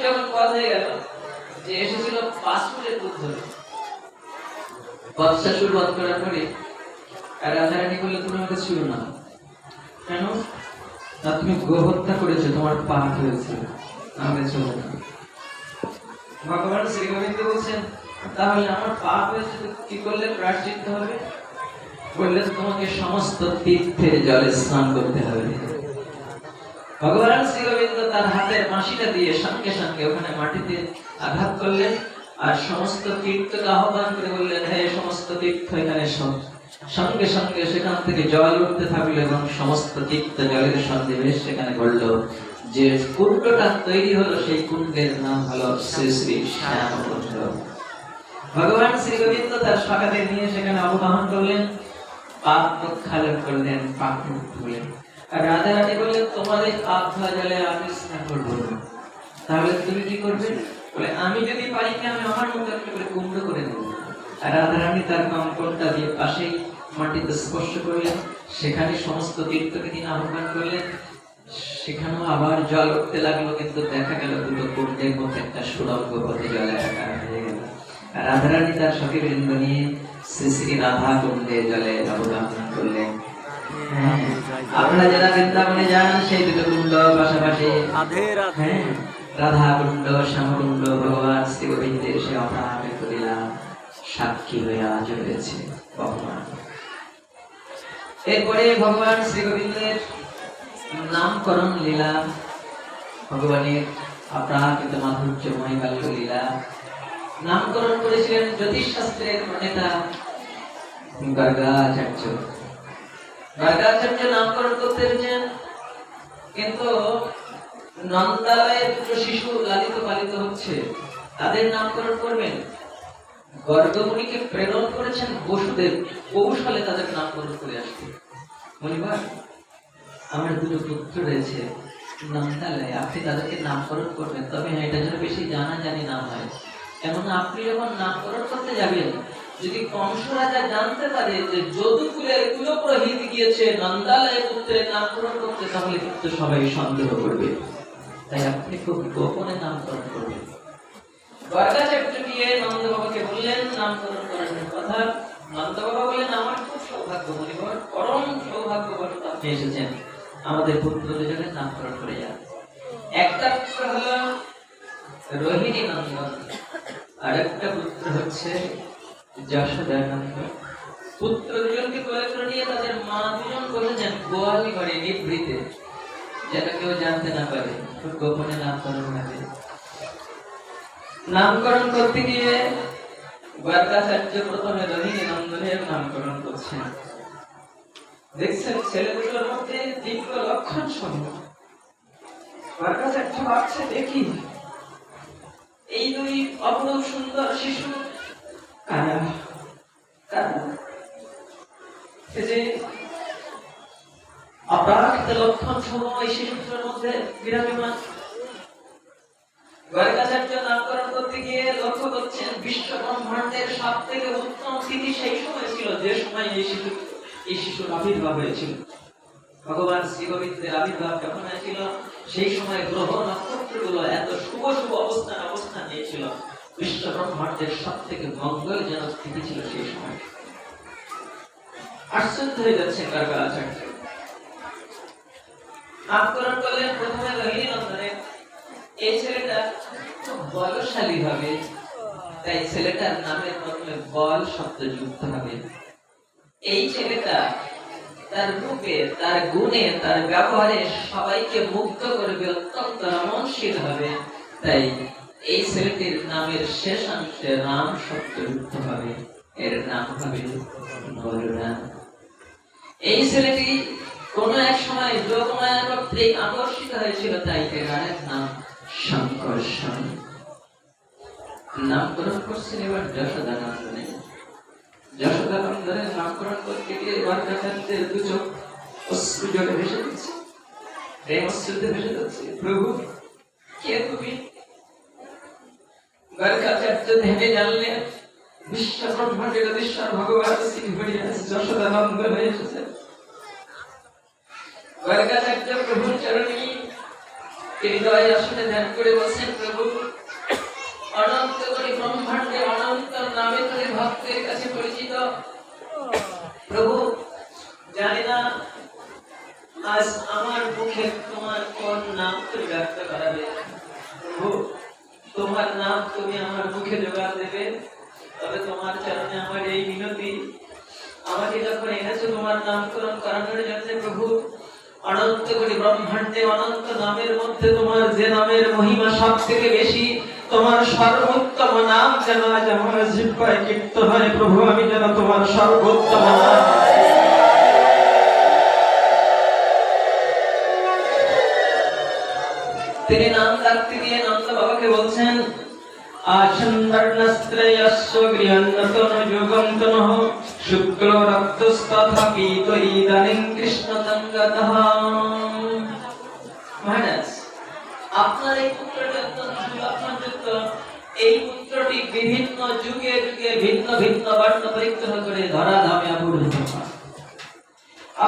যখন পথ হয়ে গেল যে এসেছিল 5 ফুটের দুধ ধরে বাদশা শুরু করার পরে আর রাজারানী বললে তুমি আমাকে ছিল না কেন না তুমি গো হত্যা করেছো তোমার পাপ হয়েছে আমাকে ছিল না। ভগবান শ্রী গোবিন্দ বলছেন তাহলে আমার পাপ হয়েছে কি করলে প্রায়শ্চিত্ত হবে? বললেন তোমাকে সমস্ত তীর্থের জলে স্নান করতে হবে। ভগবান শ্রী গোবিন্দ তার হাতের বাঁশিটা দিয়ে সঙ্গে সঙ্গে ওখানে মাটিতে আঘাত করলেন আর সমস্ত তীর্থকে আহ্বান করে বললেন হে সমস্ত তীর্থ এখানে সঙ্গে সঙ্গে সেখান থেকে জল উঠতে থাকলো এবং সমস্ত তীর্থ জলের সন্নিবেশ সেখানে ঘটল। যে কুণ্ডটা তৈরি হলো সেই কুণ্ডের নাম হলো শ্রী শ্রী শ্যাম কুণ্ড। ভগবান শ্রী গোবিন্দ তার সখাদের নিয়ে সেখানে অবগাহন করলেন, পাপ প্রক্ষালন করলেন, পাপ মুক্ত হলেন। আর রাজা রানী বললেন তোমার এই পাপ ধোয়া জলে আমি স্নান করবো, তাহলে তুমি কি করবে? বলে আমি যদি পারি কি আমি আমার মতো একটা করে কুণ্ড করে নেব। আর রাজা রানী তার কঙ্কনটা দিয়ে পাশেই মাটিতে স্পর্শ করলেন, সেখানে সমস্ত তীর্থকে তিনি আহ্বান করলেন, সেখানেও আবার জল উঠতে লাগলো। কিন্তু দেখা গেল দুটো কুণ্ডের মধ্যে একটা সুরঙ্গ পথে জল একাকার হয়ে গেল। আর রাধা রানী তার সখী বৃন্দ নিয়ে শ্রী শ্রী রাধা কুণ্ডে জলে অবগাহন করলেন। আপনারা যারা বৃন্দাবনে যান সেই দুটো কুণ্ড পাশাপাশি রাধা কুণ্ড শ্যাম কুণ্ড ভগবান শ্রী গোবিন্দের সে অপার লীলা সাক্ষী হয়ে আজ রয়েছে ভগবান। এরপরে ভগবান শ্রী গোবিন্দের নামকরণ লীলা, ভগবানের অপ্রাকৃত মাধুর্যময় বাল্য লীলা নামকরণ করেছিলেন জ্যোতিষ শাস্ত্রের প্রণেতা গর্গাচার্য। গর্গাচার্য নামকরণ করতে এসেছেন, কিন্তু নন্দালয়ে দুটো শিশু লালিত পালিত হচ্ছে, তাদের নামকরণ করবেন। গর্গমুনিকে প্রেরণ করেছেন বসুদেব কৌশলে তাদের নামকরণ করে আসতে। মনিবার আমার দুটো পুত্র রয়েছে নন্দালয়ে, আপনি তাদেরকে নামকরণ করবেন, তবে হ্যাঁ এটা যেন বেশি জানাজানি না হয়। কেননা আপনি যখন নামকরণ করতে যাবেন, যদি কংস রাজা জানতে পারে যে যদুকুলের কুলপুরোহিত গিয়েছে নন্দালয়ে পুত্রের নামকরণ করতে, তাহলে কিন্তু সবাই সন্দেহ করবে। তাই আপনি খুব গোপনে নামকরণ করবেন। গর্গাচার্য গিয়ে নন্দ বাবাকে বললেন নামকরণ করার কথা। নন্দ বাবা বললেন আমার খুব সৌভাগ্য মনিবর, পরম সৌভাগ্যবশত আপনি এসেছেন, আমাদের পুত্র দুজনের নামকরণ করে যান। একটা পুত্র হলো রোহিণী নন্দন, আর একটা পুত্র হচ্ছে যশোদা নন্দন। পুত্র দুজনকে কোলে করে নিয়ে তাদের মা দুজন বসেছেন গোয়াল ঘরে নিভৃতে, যেটা কেউ জানতে না পারে, খুব গোপনে নামকরণ হবে। নামকরণ করতে গিয়ে গর্গাচার্য প্রথমে রোহিণী নন্দনের নামকরণ করছেন। দেখছেন ছেলে দুটোর মধ্যে দিব্য লক্ষণ সমূহ। গর্গাচার্য ভাবছে দেখি এই দুই অপরূপ সুন্দর শিশু কারা কারা, যে অপ্রাকৃত লক্ষণ সমূহ এই শিশু দুটোর মধ্যে বিরাজমান। গর্গাচার্য নামকরণ করতে গিয়ে লক্ষ্য করছেন বিশ্ব ব্রহ্মাণ্ডের সব থেকে উত্তম তিথি সেই সময় ছিল যে সময় এই শিশুর আবির্ভাব হয়েছিল। ভগবান শ্রী গোবিন্দের আবির্ভাব যখন হয়েছিল সেই সময় গ্রহ নক্ষত্রগুলো এত শুভ শুভ অবস্থান নিয়েছিল। বিশ্ব ব্রহ্মাণ্ডের সব থেকে মঙ্গলজনক তিথি ছিল সেই সময়। আশ্চর্য হয়ে যাচ্ছেন গর্গাচার্য। নামকরণ করলেন প্রথমে রোহিণী নন্দনের। এই ছেলেটা খুব বলশালী হবে, তাই ছেলেটার নামের প্রথমে বল শব্দ যুক্ত হবে। এই ছেলেটা তার রূপে, তার গুণে, তার ব্যবহারে সবাইকে মুগ্ধ করবে, অত্যন্ত রমণশীল হবে, তাই এই ছেলেটির নামের শেষ অংশে রাম শব্দ যুক্ত হবে, এর নাম হবে বলরাম। এই ছেলেটি কোন এক সময় যোগমায়া কর্তৃক আকর্ষিত হয়েছিল, তাই এর আরেক নাম শঙ্কর্ষণ। নামকরণ করছেন এবার যশোদা নন্দনে। যশোদা নন্দনের নামকরণ করতে গিয়ে গর্গাচার্যের দু চোখ অশ্রু জলে ভেসে যাচ্ছে, প্রেম অশ্রুতে ভেসে যাচ্ছে। প্রভু কে তুমি? গর্গাচার্য ভেবে জানলেন বিশ্ব ব্রহ্মাণ্ডের ঈশ্বর ভগবান শ্রী হরিদাস যশোদা নন্দন হয়ে এসেছেন। গর্গাচার্য প্রভুর চরণে হৃদয় আসলে ধ্যান করে বলছেন, প্রভু অনন্ত কোটি ব্রহ্মাণ্ডে অনন্ত নামে করে ভক্তের কাছে পরিচিত। প্রভু জানি না আজ আমার মুখে তোমার কোন নাম তুমি ব্যক্ত করাবে। প্রভু তোমার নাম তুমি আমার মুখে জোগাড় দেবে, তবে তোমার চরণে আমার এই মিনতি, আমাকে যখন এনেছো তোমার নামকরণ করানোর জন্য প্রভু, অনন্ত কোটি ব্রহ্মাণ্ডে অনন্ত নামের মধ্যে তোমার যে নামের মহিমা সব থেকে বেশি, তোমার সর্বোত্তম নাম যেন আজ আমার জিহ্বায় কীর্ত হয়। প্রভু আমি যেন তোমার সর্বোত্তম নাম, তিনি নাম ডাকতে গিয়ে নন্দ বাবাকে বলছেন, আসন্নর্ণস্ত্রয়স্য গৃহন্নতনু যুগন্তনঃ শুক্ল রক্তস্তথা পীত ইদানীং কৃষ্ণতঙ্গতঃ। মহারাজ, আপনার এই পুত্রটি অত্যন্ত সুলক্ষণযুক্ত। এই পুত্রটি বিভিন্ন যুগে যুগে ভিন্ন ভিন্ন বর্ণ পরিগ্রহ করে ধরাধামে আবির্ভূত হয়।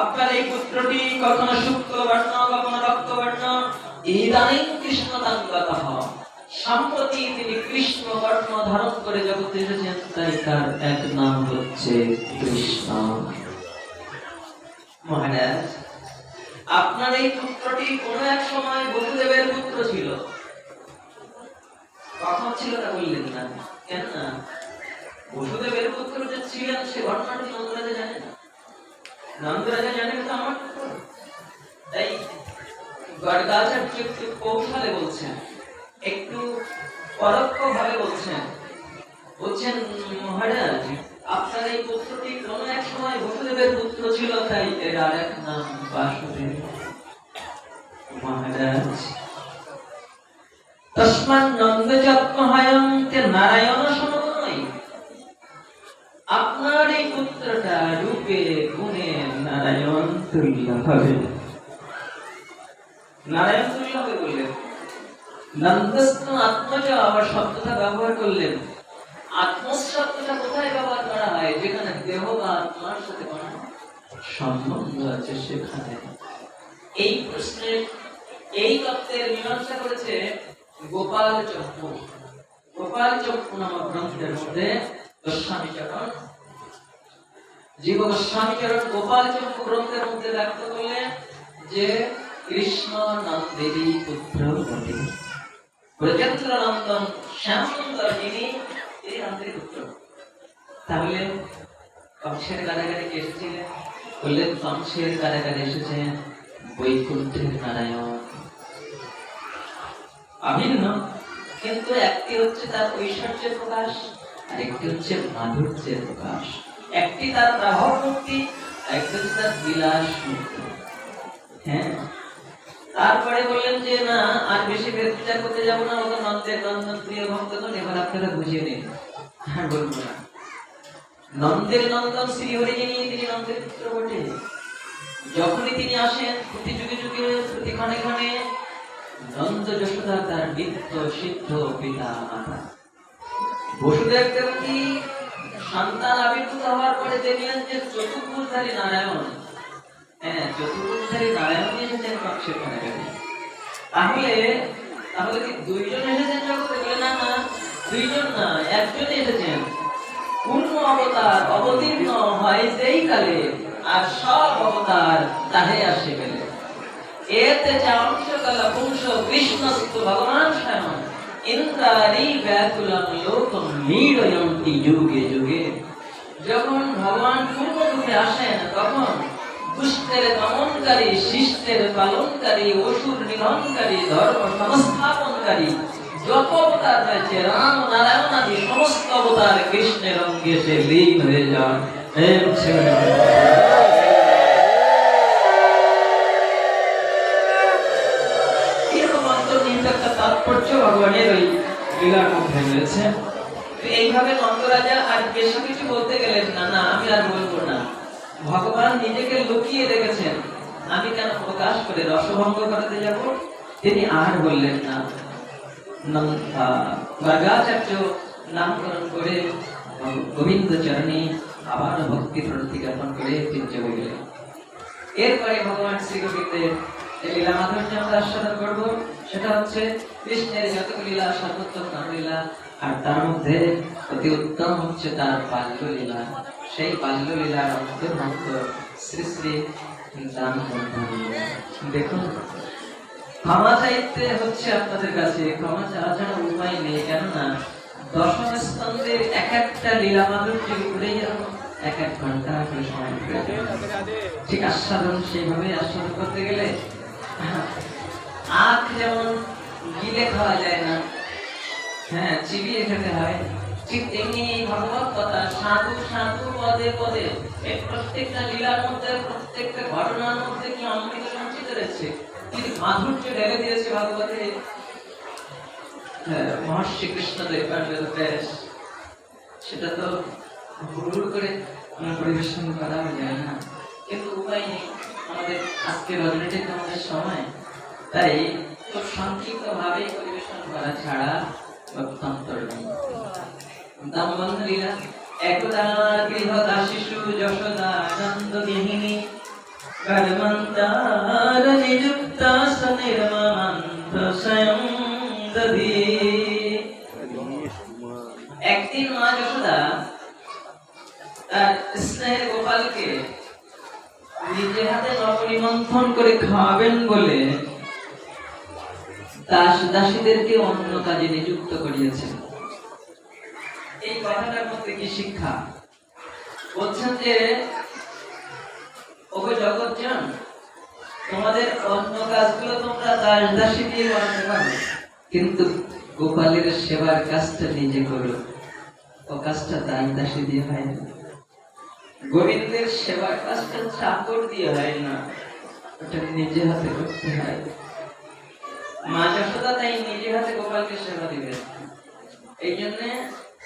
আপনার এই পুত্রটি কখনো শুক্ল বর্ণ, কখনো রক্ত বর্ণ, ইদানীং কৃষ্ণতঙ্গতঃ, সম্প্রতি তিনি কৃষ্ণ বর্ণ ধারণ করে জগতে এসেছেন, তাই তার এক নাম হচ্ছে কৃষ্ণ। মহারাজ, আপনার এই পুত্রটি কোন এক সময় বসুদেবের পুত্র ছিল। কখন ছিল তা বললেন না কেন? না, বসুদেবের পুত্র যে ছিলেন সে ঘটনাটি নন্দরাজা জানেন। নন্দরাজা জানেন তো আমার পুত্র, তাই গর্গাচার্য একটু কৌশলে বলছেন, একটু পরোক্ষ ভাবে বলছেন। মহারাজ, আপনার এই পুত্রটি কোন এক সময় বসুদেবের পুত্র ছিল, তাই এর আরেক নাম বাসুদেব। মহারাজ, তস্মাৎ নন্দজাত্মহায়ং তে নারায়ণ সমন্বয়, আপনার এই পুত্রটা রূপে গুণে নারায়ণ তুল্য হবে। নারায়ণ তুল্য হবে বললেন। নন্দস্ত আত্মজ আবার শব্দটা ব্যবহার করলেন। আত্মস শব্দটা কোথায় ব্যবহার করা হয়? যেখানে দেহ বা আত্মার সাথে কোনো সম্বন্ধ আছে সেখানে। এই প্রশ্নের, এই তত্ত্বের মীমাংসা করেছে গোপাল চক্ষু। গোপাল চক্ষু নামক গ্রন্থের মধ্যে গোস্বামীচরণ, জীব গোস্বামীচরণ গোপাল চক্ষু গ্রন্থের মধ্যে ব্যক্ত করলেন যে কৃষ্ণ নন্দেরই পুত্র বটে। ব্রজেন্দ্র নন্দন শ্যাম সুন্দর যিনি, তিনি নন্দের পুত্র। তাহলে কংসের কারাগারে কে এসেছিলেন? বললেন কংসের কারাগারে এসেছেন বৈকুণ্ঠের নারায়ণ। অভিন্ন, কিন্তু একটি হচ্ছে তার ঐশ্বর্যের প্রকাশ, আর একটি হচ্ছে মাধুর্যের প্রকাশ। একটি তার প্রাভব মুক্তি, একটি হচ্ছে তার বিলাস মুক্তি। হ্যাঁ, তারপরে বললেন যে না, আর বেশি বিচার করতে যাবো না, ওকে নন্দের নন্দন প্রিয় ভক্তগণ, এবার আপনারা বুঝিয়ে নিন। হ্যাঁ, বলবো না। নন্দের নন্দন শ্রীহরি যিনি, তিনি নন্দের পুত্র বটে। যখনই তিনি আসেন প্রতি যুগে যুগে, প্রতি ক্ষণে ক্ষণে নন্দ যশোদা তার নিত্য সিদ্ধ পিতা মাতা। বসুদেব দেবকী সন্তান আবির্ভূত হওয়ার পরে দেখলেন যে চতুর্ভুজধারী নারায়ণ, হ্যাঁ চতুর্ভুজধারী নারায়ণ এসেছেন কংসের কারাগারে। তাহলে কি দুইজন এসেছেন জগতে? বলে না, না, দুইজন না, একজনই এসেছেন। পূর্ণ অবতার অবতীর্ণ হয় যেই কালে, আর সব অবতার তাহে আসে গেলে। এতে চাংশকাল পুংস কৃষ্ণস্তু ভগবান স্বয়ং ইন্দ্রারি ব্যাকুলং লোকং নীড়য়ন্তি যুগে যুগে। যখন ভগবান পূর্ণরূপে আসেন, তখন দুষ্টের দমনকারী, শিষ্টের পালনকারী, অসুর নিধনকারী, ধর্ম সংস্থাপনকারী যত অবতার রয়েছে, রাম নারায়ণ আদি সমস্ত অবতার কৃষ্ণের অঙ্গে সে লীন হয়ে যান। এরকম অন্তর্নিহিত একটা তাৎপর্য ভগবানের ওই লীলার মধ্যে রয়েছে। এইভাবে নন্দরাজা আর বেশি কিছু বলতে গেলেন না, না আমি আর বলবো না, ভগবান নিজেকে লুকিয়ে রেখেছেন, আমি কেন প্রকাশ করে রসভঙ্গ করাতে যাব? তিনি আর বললেন না। গর্গাচার্য নামকরণ করে গোবিন্দ চরণে আবার ভক্তি প্রতি জ্ঞাপন করে তিনি চলে গেলেন। এরপরে ভগবান শ্রী গোবিন্দের লীলা মাধুর্য আমরা আস্বাদন করবো। সেটা হচ্ছে কৃষ্ণের যতগুলো লীলা সর্বোত্তম লীলা, আর তার মধ্যে অতি উত্তম হচ্ছে তার বাল্য লীলা। সেই বাল্য লীলার অন্তর্ভুক্ত শ্রী শ্রী রামচন্দ্র। দেখুন, ক্ষমা চাইতে হচ্ছে আপনাদের কাছে, ক্ষমা চাওয়া ছাড়া উপায় নেই। কেননা দশম স্কন্ধের এক একটা লীলা মাধুর্য ঘুরে যেরকম এক এক ঘন্টা করে সময় ঠিক আস্বাদন সেইভাবে আস্বাদন করতে গেলে আখ যেমন গিলে খাওয়া যায় না, হ্যাঁ চিবিয়ে খেতে হয়, ঠিক তেমনি ভগবত কথা সাধু সাধু পদে পদে এই প্রত্যেকটা লীলার মধ্যে প্রত্যেকটা ঘটনার মধ্যে কি অমৃত সঞ্চিত রয়েছে, কি মাধুর্য ঢেলে দিয়েছে ভাগবতে মহর্ষি কৃষ্ণদেব ব্যাস। সেটা তো ভুল করে পরিবেশন করা যায় না, কিন্তু উপায় নেই, আমাদের আজকে রজনীটিতে আমাদের সময়, তাই খুব সংক্ষিপ্ত ভাবে পরিবেশন করা ছাড়া অত্যন্তর নেই। দামবন্ধ লীলা। একদা গৃহদা শিশু যশোদা আনন্দ গৃহিণী গর্ভন্তার নিযুক্তা সনির্মমন্ত স্বয়ং দধি। একদিন মা যশোদা তার স্নেহের গোপালকে নিজে হাতে নবনিমন্থন করে খাওয়াবেন বলে দাস দাসীদেরকে অন্য কাজে নিযুক্ত করিয়েছেন। এই কথাটার মধ্যে কি শিক্ষা? বলছেন যে ওগো জগৎজন, তোমাদের অন্য কাজগুলো তোমরা দাস দাসী দিয়ে করতে পারো, কিন্তু গোপালের সেবার কাজটা নিজে করো, ও কাজটা দাস দাসী দিয়ে হয় না। গোবিন্দের সেবার কাজটা চাকর দিয়ে হয় না, ওটা নিজে হাতে করতে হয়। মা যশোদা তাই নিজে হাতে গোপালকে সেবা দিবেন, এই জন্য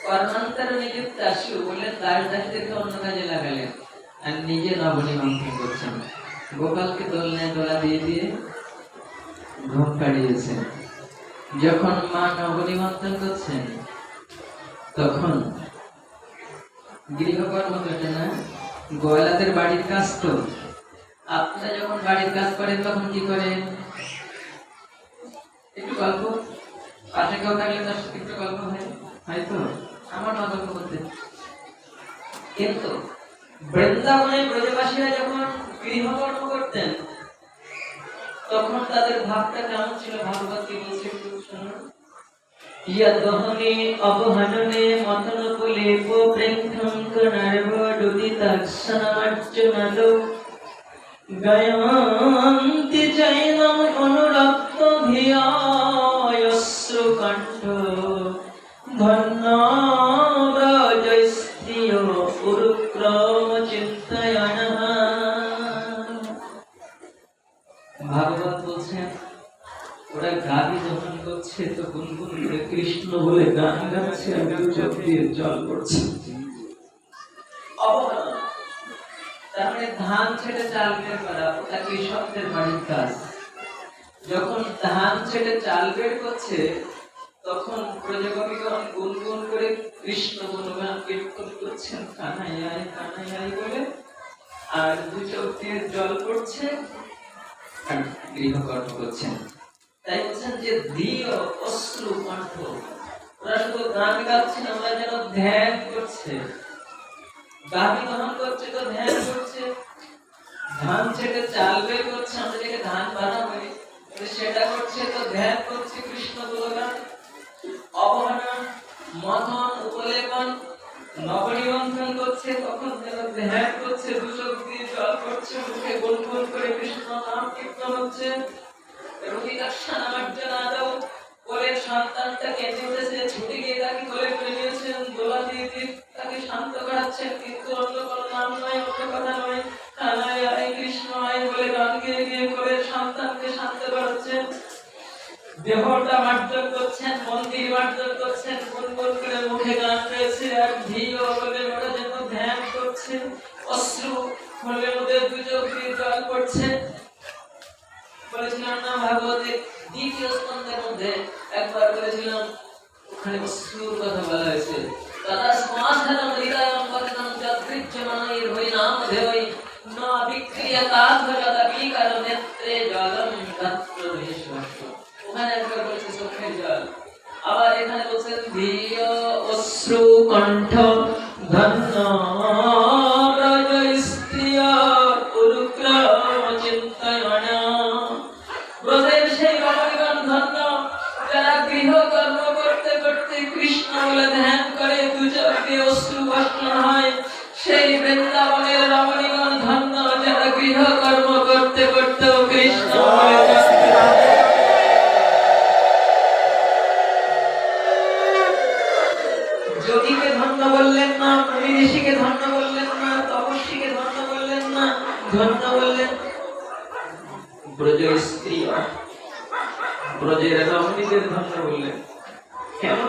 কর্মান্তর নিযুক্ত দাসী বললেন দাস দাসীদেরকে অন্য কাজে লাগালেন, আর নিজে নবনিমন্ত্রণ করছেন। গোপালকে দোলনায় দোলা দিয়ে দিয়ে ঘুম পাড়িয়েছেন। যখন মা নবনিমন্ত্রণ করছেন তখন গৃহকর্ম ঘটে না, গোয়ালাদের বাড়ির কাজ তো। আপনারা যখন বাড়ির কাজ করেন তখন কি করেন? একটু গল্প, পাশে কেউ থাকলে তার সাথে একটু গল্প হয়, হয়তো আমার মা গল্প করতে। কিন্তু বৃন্দাবনে ব্রজবাসীরা যখন গৃহকর্ম করতেন তখন তাদের ভাবটা কেমন ছিল? ভাগবত কি বলছে একটু শুনুন। यदहने अवहनने मथन कुलेपो प्रेक्षंकनर्वडुदितक्षणमर्जुनलो गयन्ति चैनम् अनुरक्त धियायश्रुकण्ठ धन्ना व्रजस्त्रियो उरुक्रम चिन्तयनः। भागवत বলছেন ওরা গাভী দহন করছে তো গুনগুন করে কৃষ্ণ বলে গান গাচ্ছে, আর চোখ দিয়ে জল পড়ছে। তারপরে ধান ছেড়ে চাল বের করা, ওটা কৃষকদের বাড়ির কাজ। যখন ধান ছেড়ে চাল বের করছে তখন প্রজাপতিগণ গুনগুন করে কৃষ্ণ গুণগান কীর্তন করছেন কানাইয়ায় কানাইয়ায় বলে, আর দু চোখ দিয়ে জল পড়ছে আর গৃহকর্ম করছেন। তাই বলছেন যে দীয় অশ্রু কণ্ঠ, ওরা শুধু গান গাচ্ছে না, ওরা যেন ধ্যান করছে। গাভী দহন করছে তো ধ্যান করছে, ধান ছেড়ে চাল বের করছে, আমরা যেটা ধান বানা হয় সেটা করছে তো ধ্যান করছে কৃষ্ণ গুণগান। অবহনন, মথন, উপলেপন, নবনিমন্ত্রণ করছে তখন যেন ধ্যান করছে, দু চোখ দিয়ে জল পড়ছে, মুখে গুনগুন করে কৃষ্ণ নাম কীর্তন হচ্ছে। কোলের সন্তানটা কেঁদে উঠেছে, ছুটে গিয়ে তাকে কোলে তুলে নিয়েছেন, দোলা দিয়ে দিয়ে তাকে শান্ত করাচ্ছেন, কিন্তু অন্য কোনো নাম নয়, অন্য কথা নয়, কানাই আয় কৃষ্ণ আয় বলে গান গেয়ে গিয়ে কোলের সন্তানকে শান্ত করাচ্ছেন। দেহটা মার্জন করছেন, মন্দির মার্জন করছেন, গুনগুন করে মুখে গান রয়েছে, আর ধীর বলে ওরা যেন ধ্যান করছে। অশ্রু হলে ওদের দু চোখ দিয়ে জল পড়ছে। বলেছিলাম না ভাগবতে দ্বিতীয় স্কন্ধের মধ্যে একবার বলেছিলাম, ওখানে অশ্রুর কথা বলা হয়েছে। তথা সমাধানম হৃদয়ম পতনম যদৃচ্যমানৈর হরিনামধেয়ৈ ন বিক্রিয়তাৎ যদপি কারো নেত্রে জলম তত্র বিশ্বস্য। ওখানে প্রিয় অশ্রু কণ্ঠ ধন্য স্ত্রিয় উরুক্রম চিন্তায়ন। ব্রজের সেই রমণীগণ ধন্য, যারা গৃহ কর্ম করতে করতে কৃষ্ণ বলে ধ্যান করে দু চোখে অশ্রু বর্ষণ হয়। সেই বৃন্দাবনের রমণীগণ ধন্য, যারা গৃহ কর্ম করতে করতে কৃষ্ণ বলে যোগীকে ধন্য বললেন না, মুনি ঋষিকে ধন্য বললেন না, তপস্বীকে ধন্য বললেন না, ধন্য বললেন ব্রজ স্ত্রী, ব্রজের রমণীদের ধন্য বললেন। কেন?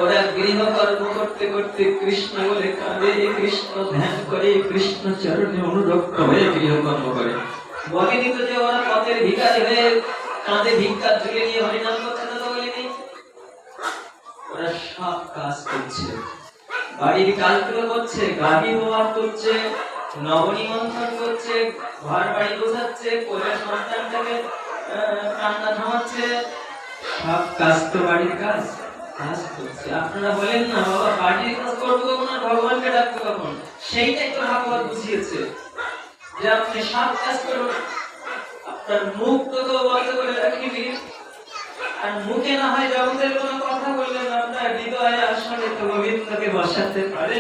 ওরা গৃহ কর্ম করতে করতে কৃষ্ণ বলে কাঁদে, কৃষ্ণ ধ্যান করে, কৃষ্ণ চরণে অনুরক্ত হয়ে গৃহ কর্ম করে। বলেনি তো যে ওরা পথের ভিখারি হয়ে কাঁধে ভিক্ষার ঝুলে নিয়ে হরিনাম করছে, না তো বলেনি। ওরা সব কাজ করছে, বাড়ির কাজগুলো করছে, গাড়ি ব্যবহার করছে, নবনিমন্ত্রণ করছে, ঘর বাড়ি গোছাচ্ছে, কোলের সন্তানটাকে কান্না থামাচ্ছে, সব কাজ তো বাড়ির কাজ করছে। আপনারা বলেন না বাবা বাড়ির কাজ করবো কখন আর ভগবানকে ডাকবো কখন? সেইটাই তো ভাগবত বুঝিয়েছে যে আপনি সব কাজ করুন, আপনার মুখ তো বন্ধ করে রাখিবি, আর মুখে না হয় জগতের কোনো কথা বললেন, আপনার হৃদয়ে আসলে তো গোবিন্দকে বসাতে পারে।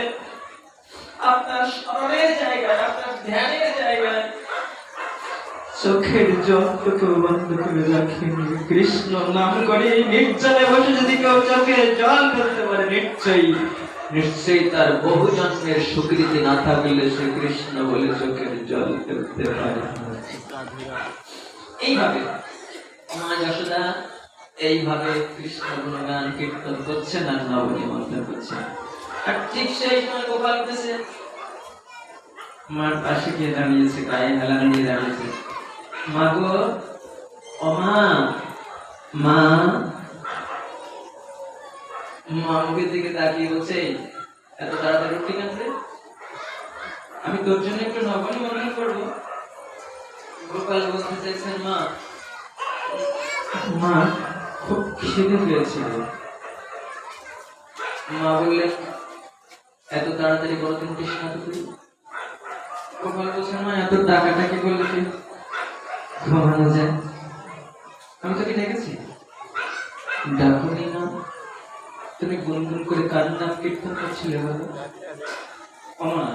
আপনার স্মরণের জায়গায়, আপনার ধ্যানের জায়গায় চোখের জলটুকু বন্ধ করে রাখিনি, কৃষ্ণ নাম করে নির্জনে বসে যদি কেউ চোখে জল ফেলতে পারে, নিশ্চয়ই তার বহু জন্মের সুকৃতি না থাকলে সে কৃষ্ণ বলে চোখের জল ফেলতে পারে। এইভাবে মা যশোদা এইভাবে কৃষ্ণ গুণগান কীর্তন করছেন আর নবনিমন্ত্রণ করছেন। আর ঠিক সেই সময় গোপাল উঠেছে, মার পাশে গিয়ে দাঁড়িয়েছে, গায়ে হেলান দিয়ে দাঁড়িয়েছে। মা গো, ও মা, মা, মা মুখের দিকে তাকিয়ে বলছে, এত তাড়াতাড়ি উঠলি কেন রে? আমি তোর জন্য একটু নবনিমন্ত্রণ করবো। গোপাল বলতে চাইছেন, মা, মা খুব খিদে পেয়েছিল। মা বললেন, এত তাড়াতাড়ি বড় দিন উঠিস না তো তুই? গোপাল বলছেন, মা এত টাকাটাকি করলে কি ঘুমানো যায়? আমি তোকে ডেকেছি, ডাকুনি না? তুমি গুনগুন করে কার নাম কীর্তন করছিলে বলো? ও মা,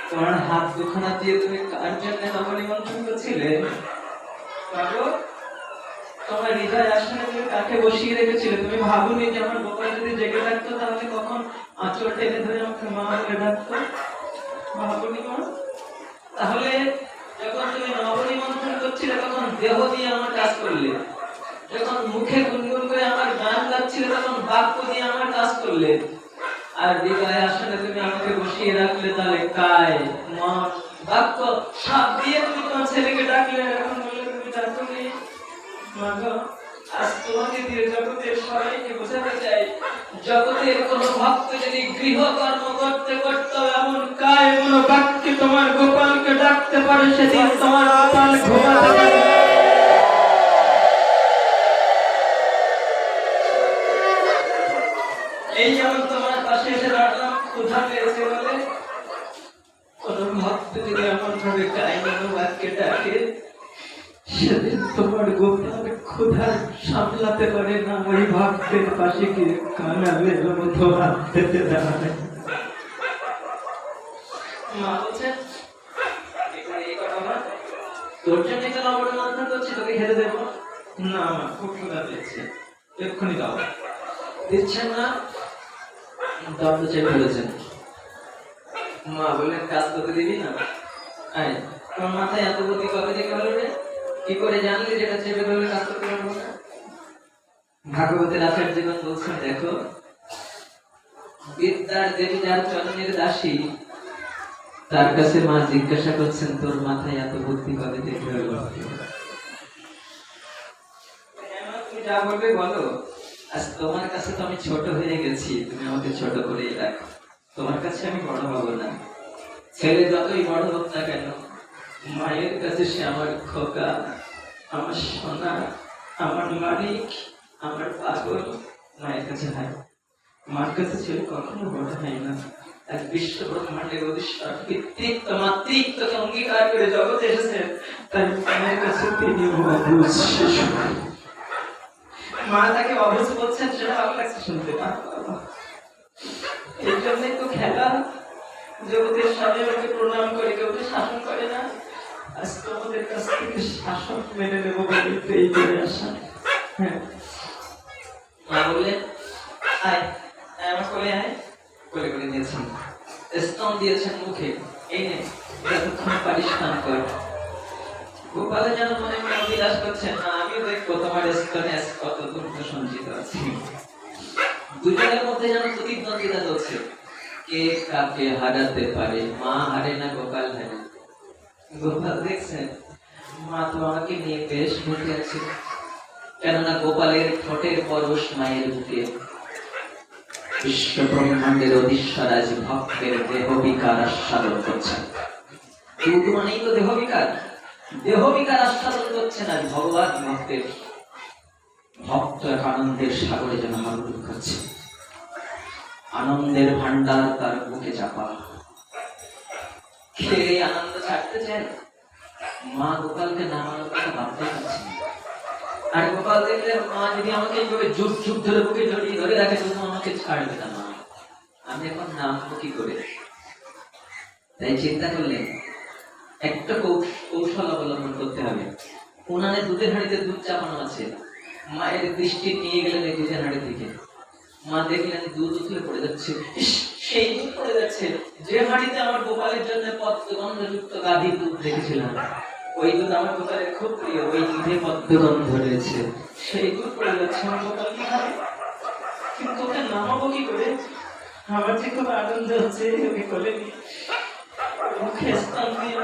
তোমার হাত দুখানা দিয়ে তুমি কার জন্য নবনিমন্ত্রণ করছিলে? বাবু, তোমার হৃদয় আসনে তুমি কাকে বসিয়ে রেখেছিলে? তুমি ভাবুনি যে আমার গোপাল যদি জেগে থাকতো তাহলে কখন আঁচল টেনে ধরে আমাকে মা বলে ডাকতো? ভাবুনি মা? তাহলে যখন তুমি নবনিমন্ত্রণ করছিলে তখন দেহ দিয়ে আমার কাজ করলে, যখন মুখে গুনগুন করে আমার গান গাচ্ছিলে তখন বাক্য দিয়ে আমার কাজ করলে, আর হৃদয় আসনে তুমি আমাকে বসিয়ে রাখলে, তাহলে কায় মন বাক্য সব দিয়ে তুমি তোমার ছেলেকে ডাকলে। এখন বললে তুমি ডাকোনি। আজ তোমাকে দিয়ে জগতের সবাইকে বোঝাতে চাই, জগতের কোন ভক্ত যদি গৃহ কর্ম করতে করতে এমন কায় কোন বাক্যে তোমার গোপালকে ডাকতে পারে, সেদিন তোমার গোপাল ঘুমাতে পারে। এই যেমন তোমার পাশে এসে দাঁড়ালাম ক্ষুধা পেয়েছে বলে, কোন ভক্ত যদি এমন ভাবে কায় কোন বাক্যে ডাকে, সেদিন তোমার গোপাল ক্ষুধা সামলাতে পারে না, ওই ভক্তের পাশে গিয়ে কানালের মতো হাত পেতে দাঁড়ায়। মা বলছেন, তোর জন্য কেন নবনিমন্ত্রণ করছি, তোকে খেতে দেবো না? মা খুব ক্ষুধা পেয়েছে, এক্ষুনি দাও। দিচ্ছেন না? দণ্ড চেয়ে ফেলেছেন। মা বললেন, কাজ করতে দিবি না? আয়, তোমার মাথায় এত বুদ্ধি কবে থেকে হলো রে? কি করে জানলি যেটা চেপে ধরলে কাজ করতে পারবো না? ভাগবতের আচার্যগণ বলছেন, দেখো, বিদ্যার দেবী যার চরণের দাসী, তার কাছে মা জিজ্ঞাসা করছেন, তোর মাথায় এত বুদ্ধি কবে থেকে হলো? তুমি যা বলবে বলো, আজ তোমার কাছে তো আমি ছোট হয়ে গেছি, তুমি আমাকে ছোট করেই রাখো, তোমার কাছে আমি বড় হবো না। ছেলে যতই বড় হোক না কেন, মায়ের কাছে সে আমার খোকা, আমার সোনা, আমার মালিক, আমার পাগল। মায়ের কাছে হয়, মার কাছে ছেলে কখনো বড় হয় না। এক বিশ্ব ব্রহ্মাণ্ডের অধিষ্ঠান পিতৃত্ব মাতৃত্বকে অঙ্গীকার করে জগতে এসেছেন, তাই মায়ের কাছে তিনি অবুঝ শিশু। মা তাকে অবুঝ বলছেন, সেটা ভালো লাগছে শুনতে। এই জন্যই তো খেলা, জগতের সামনে ওকে প্রণাম করে কেউ শাসন করে না। আজ তোমাদের কাছ থেকে শাসন মেনে নেব বলে এই করে আসা। হ্যাঁ, মা বললেন আয় আমার কোলে আয়। কোলে করে নিয়েছেন, স্তন দিয়েছেন মুখে, এই নে যতক্ষণ পারিস স্নান কর। গোপালে যেন মনে মনে বিলাস করছেন, না আমিও দেখবো তোমার স্তনে কত দুগ্ধ সঞ্চিত আছে। দুজনের মধ্যে যেন প্রতিদ্বন্দ্বিতা চলছে, কে কাকে হারাতে পারে। মা হারে না গোপাল হারে। গোপাল দেখছেন মা তো আমাকে নিয়ে বেশ মুখে আছে, কেননা গোপালের ঠোঁটের পরশ মায়ের বুকে। বিশ্ব ব্রহ্মাণ্ডের অধীশ্বর আজ ভক্তের দেহ বিকার আস্বাদন করছেন। দুধ মানেই তো দেহ বিকার, দেহ বিকার আস্বাদন করছেন আজ ভগবান ভক্তের। ভক্ত এক আনন্দের সাগরে যেন হাবুডুব খাচ্ছে, আনন্দের ভান্ডার তার বুকে চাপা। খেয়ে আনন্দ ছাড়তে চায়, মা গোপালকে নামানোর কথা ভাবতে পারছে। আর গোপাল দেখলে মা যদি আমাকে এইভাবে যুগ যুগ ধরে বুকে জড়িয়ে ধরে রাখে, তবু আমাকে ছাড়বে না মা, আমি এখন নামবো কি করে। তাই চিন্তা করলেন একটা কৌশল অবলম্বন করতে হবে। উনানে দুধের হাঁড়িতে দুধ চাপানো আছে, মায়ের দৃষ্টি নিয়ে গেলেন এই দুধের হাঁড়ি থেকে। মা দেখলেন দুধ উঠলে পড়ে যাচ্ছে, সেই দুধ পড়ে যাচ্ছে যে হাঁড়িতে আমার গোপালের জন্য পদ্মগন্ধযুক্ত গাভীর দুধ রেখেছিলাম। ওই দুধ আমার গোপালের খুব প্রিয়, ওই দুধে পদ্মগন্ধ রয়েছে, সেই দুধ পড়ে যাচ্ছে। আমার গোপাল কি খাবে? কিন্তু ওকে নামাবো কি করে? আমার যে খুব আনন্দ হচ্ছে, ওকে কোলে নিয়ে মুখে স্থান দিয়ে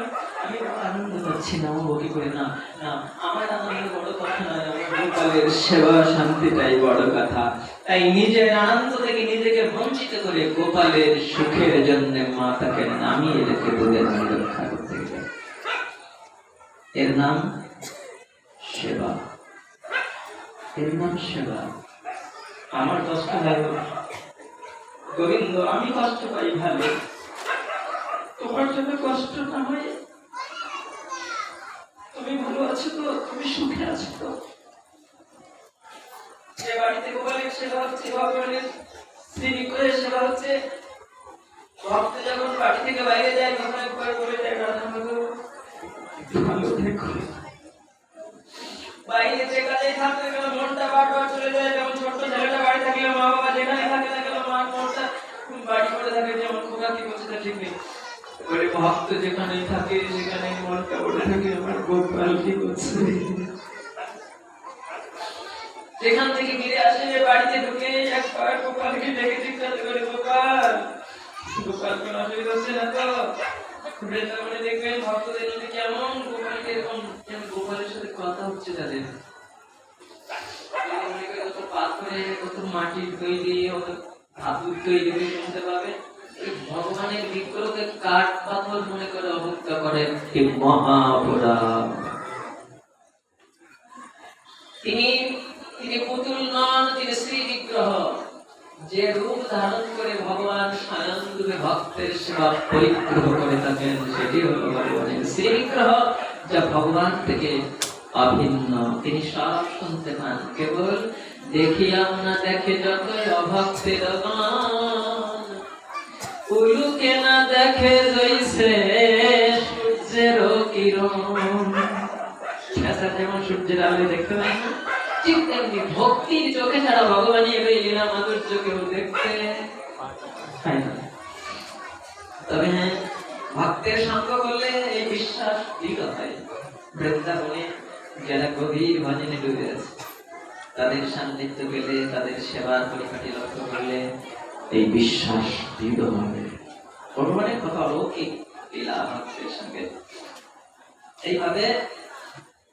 আমি আনন্দ পাচ্ছি, নামাবো কি করে? না না, আমার আনন্দ বড় কথা নয়, আমার গোপালের সেবা শান্তিটাই বড় কথা। তাই নিজের আনন্দ থেকে নিজেকে বঞ্চিত করে গোপালের সুখের জন্য মা তাকে নামিয়ে রেখে দুধের হাঁড়ি রক্ষা করতে গেলেন। এর নাম সেবা, এর নাম সেবা। আমার কষ্ট হয় গোবিন্দ, আমি কষ্ট পাই ভালো, তোমার জন্য কষ্ট না হয়। তুমি ভালো আছো তো? তুমি সুখে আছো তো? যে বাড়িতে গোপালের সেবা হচ্ছে, ভগবানের শ্রীবিগ্রহের সেবা হচ্ছে, ভক্ত যখন বাড়ি থেকে বাইরে যায় তখন একবার বলে যায়, রাধা মাধব ভালো দেখো। বাইরে যে কাজে থাকতে গেলে মনটা বারবার চলে যায়, যেমন ছোট্ট ছেলেটা বাড়ি থাকলে মা বাবা যেখানে থাকে না কেন মার মনটা বাড়ি করে থাকে, যেমন খোকা কি বলছে তা ঠিক নেই। ভক্ত যেখানে থাকে সেখানে মনটা পড়ে থাকে, আমার গোপাল কি করছে। যেখান থেকে ফিরে আসে বাড়িতে ঢুকে একবার গোপালকে ডেকে জিজ্ঞাসা করে, গোপাল গোপাল কোন অসুবিধা হচ্ছে না তো? বৃন্দাবনে দেখবেন ভক্তদের মধ্যে কেমন গোপালকে এরকম গোপালের সাথে কথা হচ্ছে তাদের। কত পাথরে, কত মাটির তৈরি, কত ধাতুর তৈরি শুনতে পাবে। ভগবানের বিগ্রহকে কাঠ পাথর মনে করে অবজ্ঞা করে কি মহাপরাধ। তিনি পুতুল নন, তিনি শ্রী বিগ্রহ। যে রূপ ধারণ করে ভগবান স্বয়ং রূপে ভক্তের সেবা পরিগ্রহ করে থাকেন, সেটি হল ভগবানের শ্রী বিগ্রহ, যা ভগবান থেকে অভিন্ন। তিনি সব শুনতে পান, কেবল দেখিয়াও না দেখে যতই অভক্তের গান। উলুকে না দেখে জৈছে সূর্যের কিরণ। যেমন সূর্যের আলো দেখতে পাই না, ঠিক তেমনি ভক্তির চোখে ছাড়া ভগবানের এই লীলা মাধুর্য কেউ দেখতে পায় না। তবে হ্যাঁ, ভক্তের সঙ্গ করলে এই বিশ্বাস দৃঢ় হয়। বৃন্দাবনে যারা গভীর ভজনে ডুবে আছে, তাদের সান্নিধ্য পেলে, তাদের সেবার পরিপাটি লক্ষ্য করলে এই বিশ্বাস দৃঢ় হবে। ভগবানের কথা অলৌকিক লীলা ভক্তের সঙ্গে। এইভাবে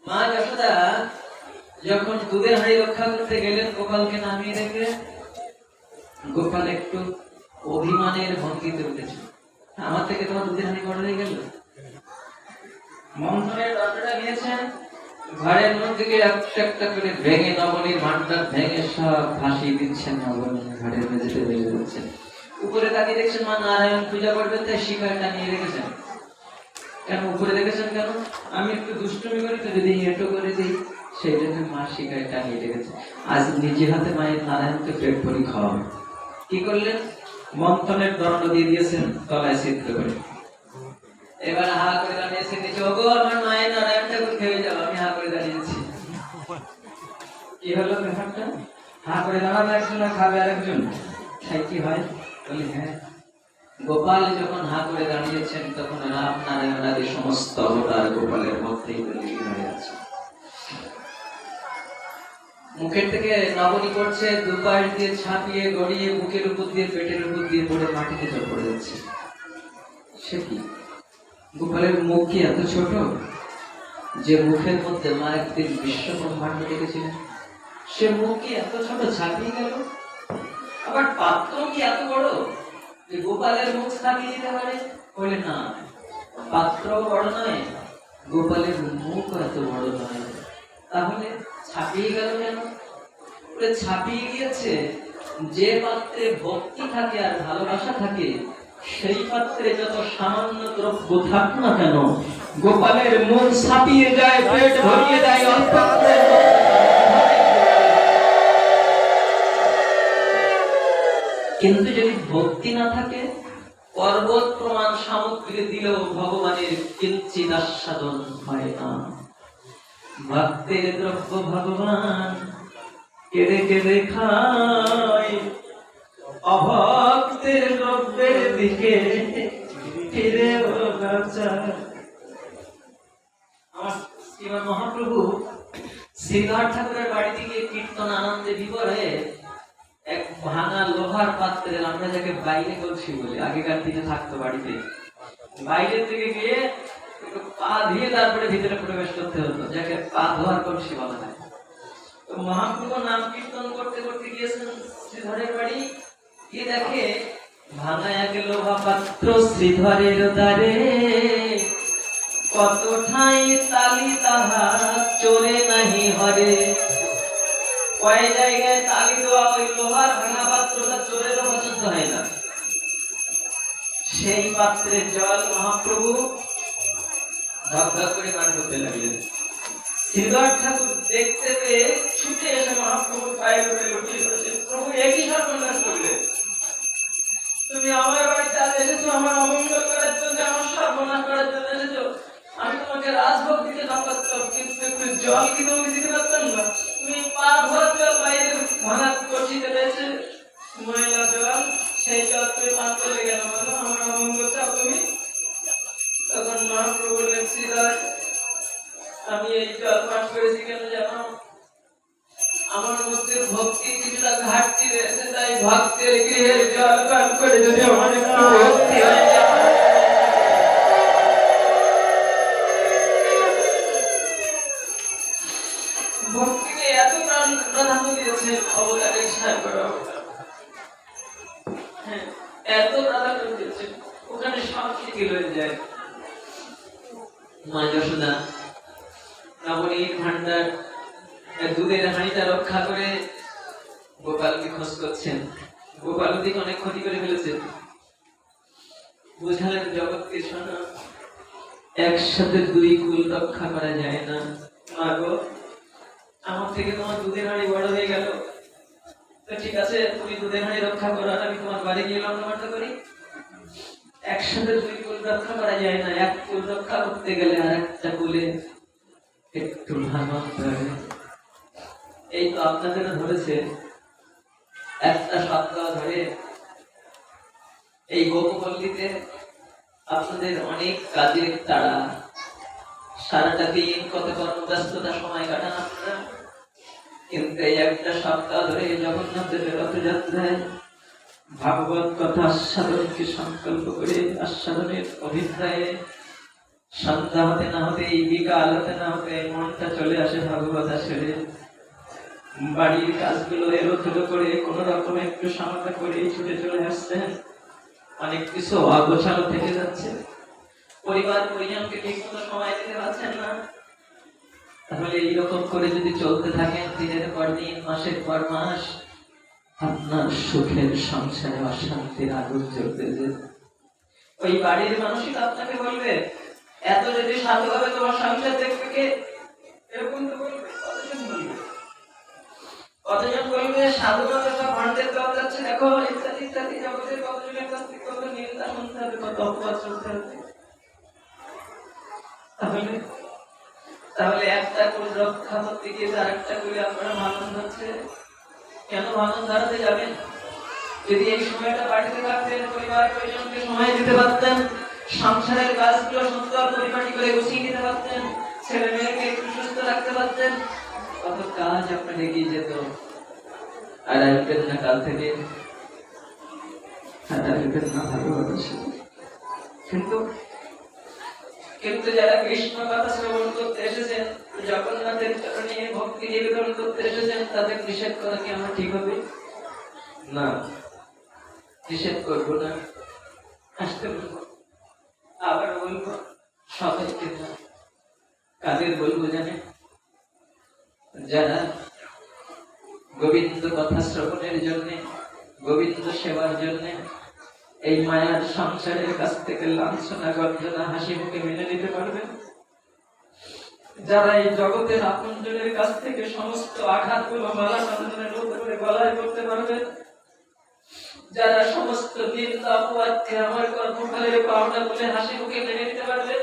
মা যশোদা যখন দুধের হাঁড়ি রক্ষা করতে গেলেন গোপালকে নামিয়ে রেখে, গোপাল একটু অভিমানের ভঙ্গিতে উঠেছে, আমার থেকে তোমার দুধের হাঁড়ি বড় হয়ে গেল। মন্থনের দণ্ডটা নিয়েছেন, ঘরের মধ্যে একটা একটা করে ভেঙে নবনীর ভান্ডার ভেঙে সব ভাসিয়ে দিচ্ছেন, নবনী ঘরের মেঝেতে বেড়ে যাচ্ছেন। উপরে তাকিয়ে দেখছেন মা নারায়ণ পূজা করবেন, তাই শিকায় টানিয়ে রেখেছেন। কেন উপরে রেখেছেন? কেন? আমি একটু দুষ্টুমি করি তো, যদি হেঁটো করে দিই, সেই জন্য মা শিকায় টানিয়ে রেখেছে। আজ নিজে হাতে মায়ের নারায়ণকে পেট ভরি খাওয়াবে। কি করলেন? মন্থনের দণ্ড দিয়ে দিয়েছেন তলায় ছিদ্র করে। এবার হা করে দাঁড়িয়েছে নিচে, ওগো আমার মায়ের নারায়ণ ঠাকুর খেয়ে যাও। আমি হা করে দাঁড়িয়েছি। কি হলো ব্যাপারটা? হা করে দাঁড়াবে একজন, খাবে আরেকজন। তাই কি হয়? বলি হ্যাঁ। গোপাল যখন হা করে দাঁড়িয়েছেন, তখন রাম নারায়ণ আদি সমস্ত অবতার গোপালের মধ্যেই হয়ে আছে। মুখের থেকে নবনী করছে, দুপাশ দিয়ে ছাপিয়ে গড়িয়ে বুকের উপর দিয়ে পেটের উপর দিয়ে পড়ে মাটিতে চলে পড়ে যাচ্ছে। সে কি? গোপালের মুখ কি এত ছোট যে মুখের মধ্যে মা একদিন বিশ্ব ব্রহ্মাণ্ড দেখেছিলেন? সে মুখ কি এত ছোট ছাপিয়ে গেল? আবার পাত্র কি এত বড় যে গোপালের মুখ ছাপিয়ে দিতে পারে? বলে না, পাত্র বড় নয়, গোপালের মুখ এত বড় নয়। তাহলে ছাপিয়ে গেল কেন? ছাপিয়ে গিয়েছে যে পাত্রে ভক্তি থাকে আর ভালোবাসা থাকে, সেই পাত্রে যত সামান্য দ্রব্য থাক না কেন, গোপালের মুখ ছাপিয়ে যায়, পেট ভরিয়ে দেয়। কিন্তু যদি ভক্তি না থাকে, পর্বত প্রমাণ সামগ্রী দিলেও ভগবানের কিঞ্চিৎ আস্বাদন হয় না। ভক্তের দ্রব্য ভগবান কেড়ে কেড়ে খায়, অভক্তের দ্রব্যের দিকে ফিরেও না চায়। আমার শ্রীমান মহাপ্রভু শ্রীধর ঠাকুরের বাড়িতে গিয়ে কীর্তন আনন্দে বিভোর হয়ে এক ভাঙা লোহার পাত্রে, আমরা যাকে বাইরে কলসি বলি, আগেকার দিনে থাকতো বাড়িতে, বাইরে থেকে গিয়ে একটু পা ধুয়ে তারপরে ভিতরে প্রবেশ করতে হতো, যাকে পা ধোয়ার কলসি বলা হয়। তো মহাপ্রভু নাম কীর্তন করতে করতে গিয়েছেন শ্রীধরের বাড়ি, গিয়ে দেখে ভাঙা এক লোহা পাত্র শ্রীধরের দ্বারে, কত ঠাই তালি তাহা চোরে নাহি হরে। কয় জায়গায় তালি দেওয়া ওই লোহার ভাঙা পাত্রটা চোরেরও পছন্দ হয় না। সেই পাত্রের জল মহাপ্রভু ধপ ধপ করে পান করতে লাগলেন। শ্রীধর ঠাকুর দেখতে পেয়ে ছুটে এসে মহাপ্রভুর পায়ের উপরে লুটিয়ে পড়েছেন। প্রভু একই সর্বনাশ করলে, তুমি আমার বাড়িতে এসেছো আমার অমঙ্গল করার জন্য, আমার সর্বনাশ করার জন্য এসেছো। আমি তোমাকে রাজভোগ দিতে না পারতাম, কিন্তু একটু জল কি তোমাকে দিতে পারতাম না? তুমি পা ধোয়ার জল বাইরে ভাঙা কষিতে রয়েছে ময়লা জল, সেই জল তুমি পান করে গেল, বলো আমার অমঙ্গল চাও তুমি? তখন মহাপ্রভু বললেন, শ্রীধর আমি এই জল পান করেছি কেন জানো? আমার মধ্যে ভক্তি কিছুটা ঘাটতি রয়েছে, তাই ভক্তের গৃহের জল পান করে যদি আমার একটু ভক্তি হয়ে যায়। ভক্তিকে এত প্রাধান্য দিয়েছে অবতারের সাহেবের অবতার, হ্যাঁ এত প্রাধান্য দিয়েছে, ওখানে সব শিথিল হয়ে যায়। মা যশোদা নবনীর ভান্ডার দুধের হাঁড়িটা রক্ষা করে গোপালকে খোঁজ করছেন। গোপাল দিকে অনেক ক্ষতি করে ফেলেছে। বুঝালেন জগৎকে, শোনো, একসাথে দুই কুল রক্ষা করা যায় না। মা গো, আমার থেকে তোমার দুধের হাঁড়ি বড় হয়ে গেল, তো ঠিক আছে তুমি দুধের হাঁড়ি রক্ষা করো, আর আমি তোমার বাড়ি গিয়ে লন্ডমাটা করি। একসাথে দুই কুল রক্ষা করা যায় না। এক কুল রক্ষা করতে গেলে আর একটা কুলে একটু ভাঙতে হবে। এই তো আপনাদের ধরেছে একটা সপ্তাহ ধরে এই গোপপল্লীতে আপনাদের অনেক কাজের তাড়া, সারাটা দিন কত কর্মব্যস্ততা সময় কাটান আপনারা, কিন্তু এই একটা সপ্তাহ ধরে জগন্নাথের রথযাত্রায় ভাগবত কথা আস্বাদনকে সংকল্প করে, আস্বাদনের অভিপ্রায়ে সন্ধ্যা হতে না হতে, বিকাল হতে না হতে মনটা চলে আসে ভাগবত আসলে। বাড়ির কাজগুলো এলোথেলো করে কোন রকম একটু সামান্য করে ছুটে চলে আসছেন। অনেক কিছু অগোছালো থেকে যাচ্ছে, পরিবার পরিজনকে ঠিক মতো সময় দিতে পারছেন না। তাহলে এইরকম করে যদি চলতে থাকেন দিনের পর দিন, মাসের পর মাস, আপনার সুখের সংসারে অশান্তির আগুন জ্বলতে যে ওই বাড়ির মানুষই তো আপনাকে বলবে, এত যদি সাধু হবে তোমার সংসার দেখবে কে? এরকম তো বলবে। কতজন বলবে সাধু বাবা সব ভান্ডের দেওয়া যাচ্ছে, দেখো ইত্যাদি ইত্যাদি, জগতের কতজনের কাছ থেকে কত নিন্দা শুনতে হবে, কত অপবাদ শুনতে হবে। তাহলে একটা করে রক্ষা করতে গিয়ে আর একটা করে আপনারা ভাঙন ধরছে। কেন ভাঙন ধরাতে যাবেন? যদি এই সময়টা বাড়িতে থাকতেন, পরিবার পরিজনকে সময় দিতে পারতেন, সংসারের কাজগুলো সুন্দর পরিপাটি করে গুছিয়ে দিতে পারতেন, ছেলে মেয়েকে একটু সুস্থ রাখতে পারতেন, কত কাজ আপনার এগিয়ে যেত। আর আসবেন না কাল থেকে, আর আসবেন না ভালোবাসে। কিন্তু যারা কৃষ্ণ কথা শ্রবণ করতে এসেছেন, জগন্নাথের চরণে ভক্তি নিবেদন করতে এসেছেন, তাদের নিষেধ করা কি আমার ঠিক হবে? না, নিষেধ করবো না, আসতে বলবো। আবার বলবো সবাইকে না। কাদের বলবো জানেন? যারা গোবিন্দ কথা শ্রবণের জন্য, গোবিন্দ সেবার জন্য এই মায়ার সংসারের কাছ থেকে লাঞ্ছনা গর্জনা হাসি মুখে মেনে নিতে পারবে, যারা এই জগতের আপনজনের কাছ থেকে সমস্ত আঘাতগুলো মালা সন্ধানের মতো করে গলায় করতে পারবে, যারা সমস্ত নিন্দা অপবাদকে আমার কর্মফলের পাওনা বলে হাসি মুখে মেনে নিতে পারবে,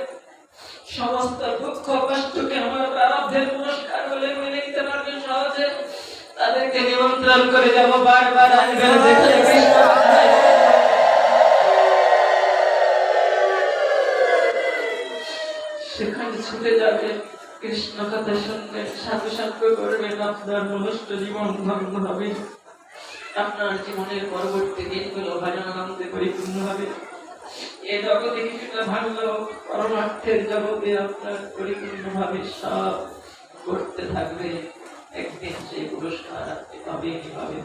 সমস্ত দুঃখ কষ্টকে আমার প্রারব্ধের পুরস্কার বলে মেনে নিতে পারবে সহজে, তাদেরকে নিমন্ত্রণ করে যাব বারবার আসবেন যেখানে কৃষ্ণ সেখানে ছুটে যাবে, কৃষ্ণ কথা শুনবেন, সাধু সাঙ্গ করবেন, আপনার মনুষ্য জীবন ধন্য হবে, আপনার জীবনের পরবর্তী দিনগুলো ভজনানন্দে পরিপূর্ণ হবে। এ জগতে কিছুটা ভাঙলেও পরমার্থের জগতে আপনার পরিপূর্ণভাবে সব করতে থাকবে, একদিন সেই পুরস্কার আপনি পাবেন।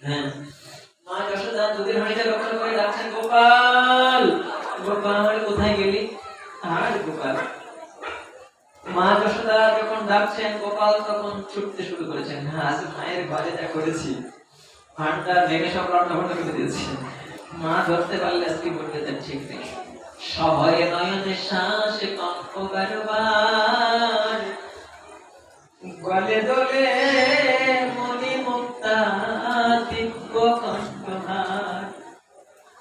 হ্যাঁ, মা যশোদা দুধের হাঁড়িটা রক্ষা করে ডাকছেন, গোপাল গোপাল কোথায় গেলি? আর গোপাল। মা যশোদা যখন ডাকছেন গোপাল তখন ছুটতে শুরু করেছেন। হ্যাঁ, আজ মায়ের ঘরে যা করেছি, ভান্ডার ভেঙে সব রান্না বান্না করে দিয়েছি, মা ধরতে পারলে আজকে বলতে দেন ঠিক নেই। সভয়ে নয়নে শ্বাস কম্প বারবার, গলে দোলে মনি মুক্তা দিব্য কণ্ঠহার।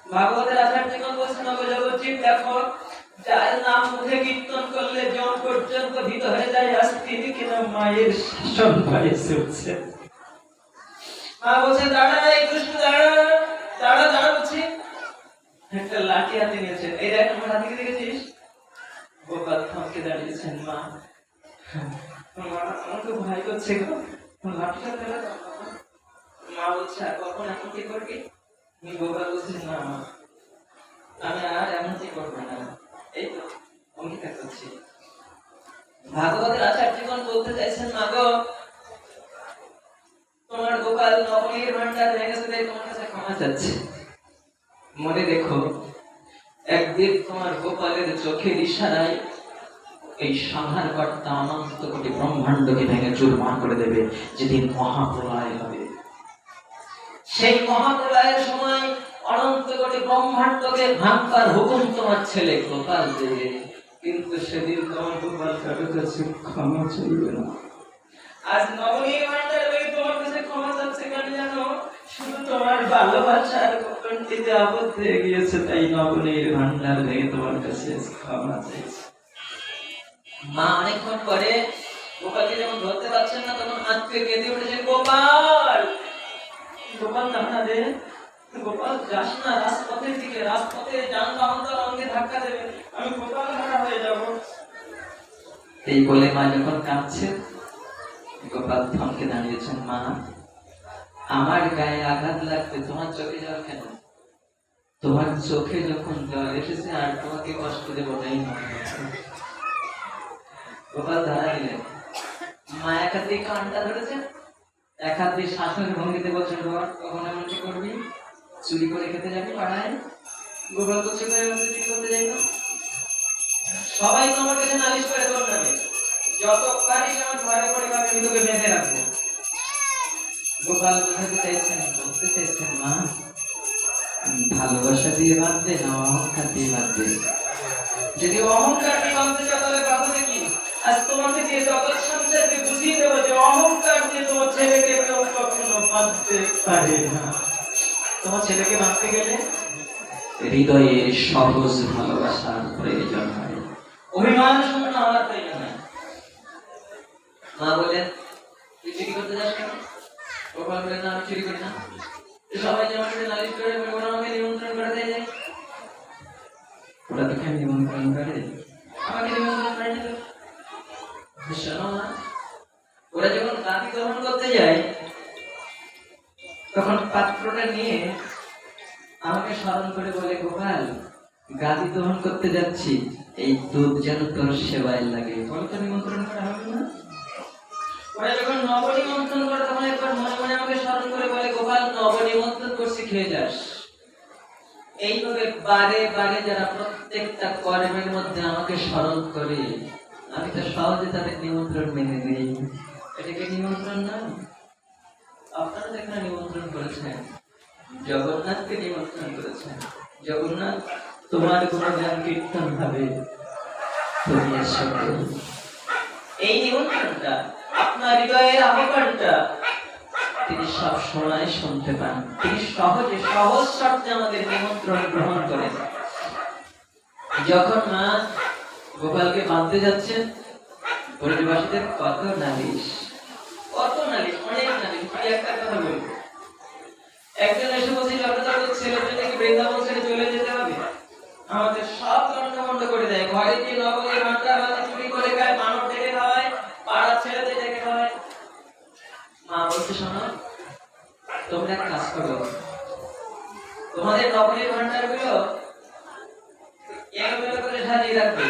ভাগবতের আচার্যগণ বলছেন, জগৎজীব দেখো, যার নাম মুখে কীর্তন করলে জন পর্যন্ত ভীত হয়ে যায়, আজ তিনি কিনা মায়ের শাসন ভয়ে চলছে। মা বলছে, দাঁড়া এই কৃষ্ণ, দাঁড়া দাঁড়া দাঁড়া বলছি। একটা লাঠি হাতে নিয়েছেন, এই দেখ আমার হাতে দেখেছিস? গোপাল থমকে দাঁড়িয়েছেন। মা আমার তো ভয় করছে গো, লাঠিটা ফেলে দাও। মা বলছে, আর কখন এখন কি করবি? গোপাল বলছে, না মা, আমি আর এমনটি করবো না, এই তো অঙ্গীকার করছি। ভাগবতের আচার্যগণ বলতে চাইছেন, মা গো, তোমার গোপাল নবনীর ভান্ডার ভেঙে ফেলে তোমার কাছে ক্ষমা চাচ্ছে। মনে রেখো, একদিন তোমার গোপালের চোখের ইশারায় এই সংহারকর্তা অনন্ত কোটি ব্রহ্মাণ্ডকে ভেঙে চুরমার করে দেবে, যেদিন মহাপ্রলয় হবে। সেই মহাপ্রলয়ের সময় অনন্ত কোটি ব্রহ্মাণ্ডকে ভাঙবার হুকুম তোমার ছেলে গোপাল দেবে, কিন্তু সেদিন তোমার গোপাল কারোর কাছে ক্ষমা চাইবে না। আজ নবনীর ভান্ডার ভেঙে তোমার কাছে ক্ষমা চাচ্ছে কেন জানো? শুধু তোমার ভালোবাসার কণ্ঠিতে আবদ্ধ হয়ে গিয়েছে, তাই নবনীর ভান্ডার ভেঙে তোমার কাছে ক্ষমা চাইছে। মা অনেকক্ষণ পরে গোপালকে যখন ধরতে পারছেন না, তখন আজকে কেঁদে উঠেছেন, গোপাল গোপাল দাঁড়া দে, গোপাল যাস না রাজপথের দিকে, রাজপথে যানবাহন তো অঙ্গে ধাক্কা দেবে, আমি গোপাল হারা হয়ে যাব। এই বলে মা যখন কাঁদছেন, গোপাল থমকে দাঁড়িয়েছেন। মা, আমার গায়ে আঘাত লাগবে, তোমার চোখে জল কেন? তোমার চোখে যখন জল এসেছে আর তোমাকে কষ্ট দেবো নাই। গোপাল দাঁড়াইলেন, মা এক হাত দিয়ে কানটা ধরেছেন, এক হাত দিয়ে শাসনের ভঙ্গিতে বলছেন, গোপাল কখন এমনটি করবি? চুরি করে খেতে যাবি পাড়ায়? গোপাল করছে, চুরি করতে যাই না, সবাই তোমার কাছে নালিশ করে তোর নামে, যত পারি আমার ঘরে পরিবার আমি তোকে বেঁধে রাখবো। গোপাল বোঝাতে চাইছেন, বলতে চাইছেন, মা ভালোবাসা দিয়ে বাঁধবে না অহংকার দিয়ে বাঁধবে? যদি অহংকার দিয়ে বাঁধতে চাও তাহলে বাঁধবে কি? আজ তোমাকে দিয়ে জগৎ সংসারকে বুঝিয়ে দেবো যে অহংকার দিয়ে তোমার ছেলেকে কেউ কখনো বাঁধতে পারে না। তোমার ছেলেকে বাঁধতে গেলে হৃদয়ে সহজ ভালোবাসার প্রয়োজন হয়, অভিমান শূন্য হওয়ার প্রয়োজন হয়। মা বলেন, তুই চুরি করতে যাস কেন? গোপাল বলেন, না আমি চুরি করি না। সবাই যে আমার সাথে নালিশ করে ওরা আমাকে নিমন্ত্রণ করে দেয় যায়, ওরা তোকে নিমন্ত্রণ করে, আমাকে নিমন্ত্রণ করে না। শোনো মা, ওরা যখন গাদি গ্রহণ করতে যায় তখন পাত্রটা নিয়ে আমাকে স্মরণ করে বলে, গোপাল গাদি গ্রহণ করতে যাচ্ছি, এই দুধ যেন তোর সেবায় লাগে। বলে তো নিমন্ত্রণ করা হবে না? ওরা যখন নবনিমন্ত্রণ করে তখন একবার মনে মনে আমাকে স্মরণ করে বলে, গোপাল নবনিমন্ত্রণ করছি, খেয়ে যাস। এইভাবে বারে বারে যারা প্রত্যেকটা কর্মের মধ্যে আমাকে স্মরণ করে, আমি তো সহজে তাদের নিমন্ত্রণ মেনে নেই। এটাকে নিমন্ত্রণ না? আপনারা যেখানে নিমন্ত্রণ করেছেন, জগন্নাথকে নিমন্ত্রণ করেছেন, জগন্নাথ তোমার গুণগান কীর্তন হবে, তুমি এসো। এই নিমন্ত্রণটা, আপনার হৃদয়ের আহ্বানটা তিনি সব সময় শুনতে পান। তিনি সহজে সহজ শর্তে আমাদের নিমন্ত্রণ গ্রহণ করেন। যখন মা গোপালকে বাঁধতে যাচ্ছেন, ব্রজবাসীদের কত নালিশ, কত নালিশ, অনেক নালিশ। একটা কথা বলবো, একজন এসে বলছিল, আপনাদের ছেলেদের নাকি বৃন্দাবন ছেড়ে চলে যেতে হবে, আমাদের সব লন্ডভন্ড করে দেয়, ঘরে গিয়ে নগরের মাত্রা বাতা চুরি করে খায়, মানব ডেকে খাওয়ায়, পাড়ার ছেলেদের ডেকে খাওয়ায়। মা বলছে, শোনো, তোমরা এক কাজ করো, তোমাদের নগরের ভান্ডার গুলো এগুলো করে সাজিয়ে রাখবে,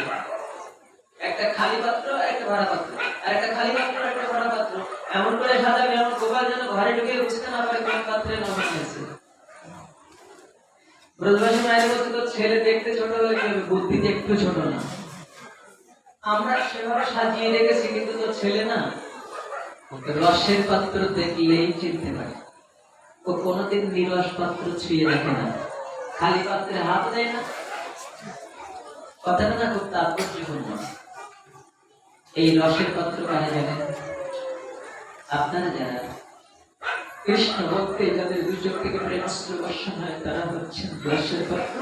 একটা খালি পাত্র, একটা ভরা পাত্র, আর একটা খালি পাত্র, একটা ভরা পাত্র, এমন করে সাজাবে এমন গোপাল যেন ঘরে ঢুকে বুঝতে না পারে কোন পাত্রে নবী আছে। ব্রজবাসী মায়ের বলছে, তো ছেলে দেখতে ছোট হলে কি হবে, বুদ্ধিতে একটু ছোট না। আমরা সেভাবে সাজিয়ে রেখেছি, কিন্তু তো ছেলে না, রসের পাত্র দেখলেই চিনতে পারে। ও কোনোদিন নিরস পাত্র ছুঁয়ে দেখে না, খালি পাত্রে হাত দেয় না। কথাটা না খুব তাৎপর্যপূর্ণ। এই রসের পাত্র কারা জানেন? আপনারা যারা কৃষ্ণ ভক্তি, যাদের দুচোখ থেকে প্রেমাস্ত্র বর্ষণ হয়, তারা হচ্ছেন রসের পাত্র।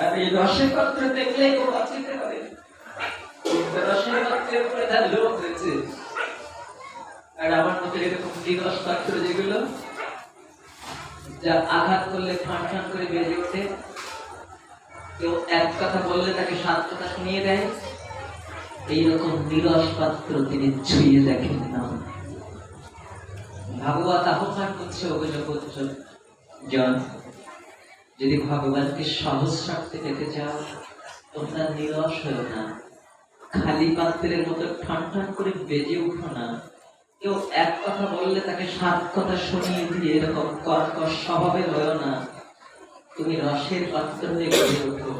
আর এই রসের পাত্র দেখলেই ও বাঁচিতে পারে। রসের পাত্রের উপরে তার লোভ হয়েছে। আর আমার মতে এরকম নিরস পাত্র যেগুলো, যা আঘাত করলে ফান ফান করে বেজে ওঠে, কেউ এক কথা বললে তাকে 7 কথা শুনিয়ে দেয়, এইরকম নিরস পাত্র তিনি ছুঁয়ে দেখেন না। ভাগবত আহ্বান করছে, জন, যদি ভগবানকে সহজ শর্তে পেতে চাও, তোমরা নিরস হও না, খালি পাত্রের মতো ঠান ঠান করে বেজে উঠো না। কেউ এক কথা বললে তাকে 7 কথা শুনিয়ে দিয়ে এরকম কর্কশ স্বভাবের হয়েও না। তুমি রসের পাত্র হয়ে বেজে ওঠো,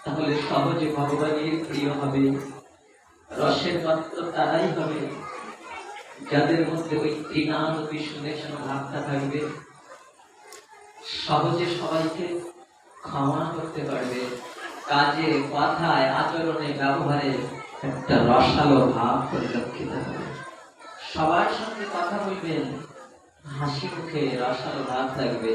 তাহলে সহজে ভগবানের প্রিয় হবে। রসের পাত্র তারাই হবে যাদের মধ্যে ওই তৃণানবী শুনেছেন ভাবটা থাকবে, সহজে সবাইকে ক্ষমা করতে পারবে, কাজে, কথায়, আচরণে, ব্যবহারে একটা রসালো ভাব পরিলক্ষিত হবে। সবার সঙ্গে কথা বলবেন, হাসি মুখে রসালো ভাব থাকবে।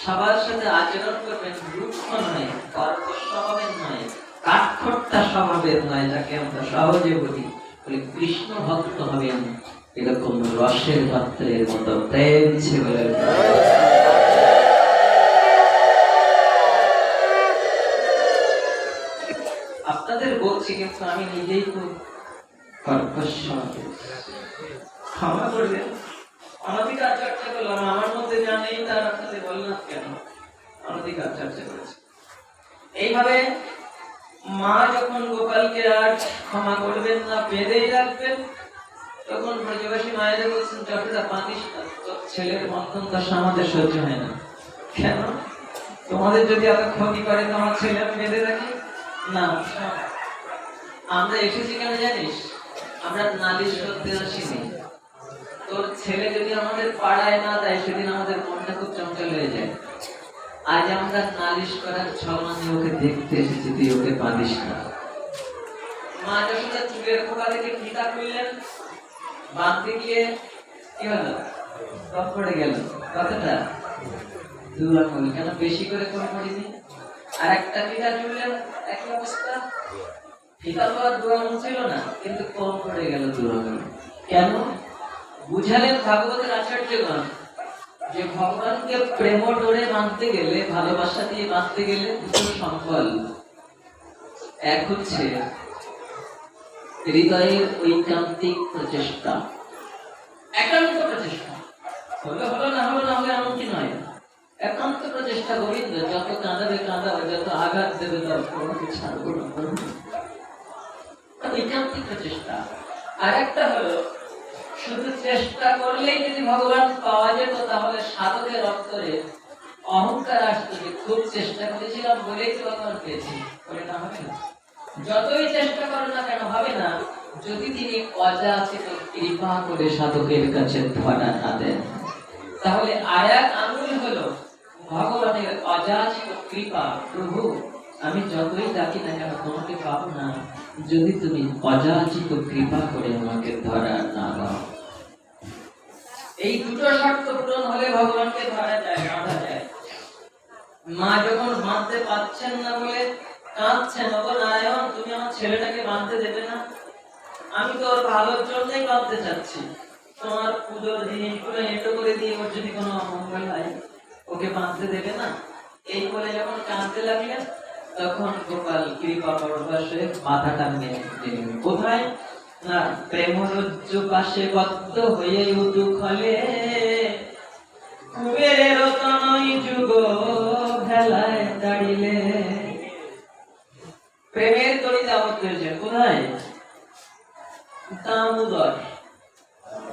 সবার সাথে আচরণ করবেন, রুক্ষ নয়, কর্কশ স্বভাবের নয়, কাঠখোট্টা স্বভাবের নয়, যাকে আমরা সহজে বলি। কৃষ্ণ ভক্ত হবেন, এরকম রসের পাত্রের মতো প্রেম ছেলে। আপনাদের বলছি, কিন্তু আমি নিজেই তো কর্কশ স্বভাবের। ক্ষমা করবেন, অনধিকার চর্চা করলাম, আমার মধ্যে যা নেই তার আপনাদের বললাম কেন, অনধিকার চর্চা করেছি। এইভাবে মা যখন গোপালকে আর ক্ষমা করবেন না, বেঁধেই রাখবেন, তখন ব্রজবাসী মায়েরা বলছেন, যতটা পানিস না, ছেলের বন্ধন দশা আমাদের সহ্য হয় না। কেন? তোমাদের যদি এত ক্ষতি করে তোমার ছেলে আমি বেঁধে রাখি না, আমরা এসেছি কেন জানিস? আমরা নালিশ করতে আসিনি। তোর ছেলে যদি আমাদের পাড়ায় না দেয়, সেদিন আমাদের মনটা খুব চঞ্চল হয়ে যায়। আজ আমরা নালিশ করার ছলনায় ওকে দেখতে এসেছি, তুই ওকে বাঁধিস না। মা যশোদা চুলের খোপা থেকে ফিতা খুললেন, বাঁধতে গিয়ে কি হলো? কম পড়ে গেল। কতটা? 2 আঙুল। কেন বেশি করে কম পড়িনি? আর একটা ফিতা জুড়লেন, একই অবস্থা। ফিতা তো আর 2 আঙুল ছিল না, কিন্তু কম পড়ে গেল 2 আঙুল। কেন? বুঝালেন ভাগবতের আচার্যগণ যে ভগবানকে প্রেম ডোরে বাঁধতে গেলে, ভালোবাসা দিয়ে বাঁধতে গেলে দুটো সম্বল। এক হচ্ছে হৃদয়ের ঐকান্তিক প্রচেষ্টা, একান্ত প্রচেষ্টা। হলে হলো, না হলো না হলে এমন কি নয়। একান্ত প্রচেষ্টা। গোবিন্দ যত কাঁদাবে কাঁদাবে, যত আঘাত দেবে তত ছাড়বো না। ঐকান্তিক প্রচেষ্টা। আর একটা হলো শুধু চেষ্টা করলেই যদি ভগবান পাওয়া যেত, তাহলে সাধকের অন্তরে অহংকার আসতো যে খুব চেষ্টা করেছিলাম বলেই তো ভগবান পেয়েছি। বলে না, হবে না। যতই চেষ্টা করো না কেন, হবে না যদি তিনি অযাচিত কৃপা করে সাধকের কাছে ধরা না দেন। তাহলে আর এক আঙুল হলো ভগবানের অযাচিত কৃপা। প্রভু, আমি যতই ডাকি না কেন তোমাকে পাবো না, যদি তুমি অযাচিত কৃপা করে আমাকে ধরা না দাও। এই দুটো শর্ত পূরণ হলে ভগবানকে ধরা যায়, বাঁধা যায়। মা যখন বাঁধতে পারছেন না বলে কাঁদছেন, ওগো নারায়ণ, তুমি আমার ছেলেটাকে বাঁধতে দেবে না? আমি তো ওর ভালোর জন্যই বাঁধতে চাচ্ছি। তোমার পুজোর জিনিসগুলো এঁটো করে দিয়ে ওর যদি কোনো অমঙ্গল হয়, ওকে বাঁধতে দেবে না? এই বলে যখন কাঁদতে লাগলেন, তখন গোপাল কৃপা পরবশে মাথাটা নিয়ে নিলেন। কোথায়? না, প্রেমরজ্জ পাশে বদ্ধ হয়ে উদুখলে কুবেরের তনয় যুগ ভেলায় দাঁড়িলে। প্রেমের দড়িতে আবদ্ধ হয়েছে। কোথায়? দামোদর।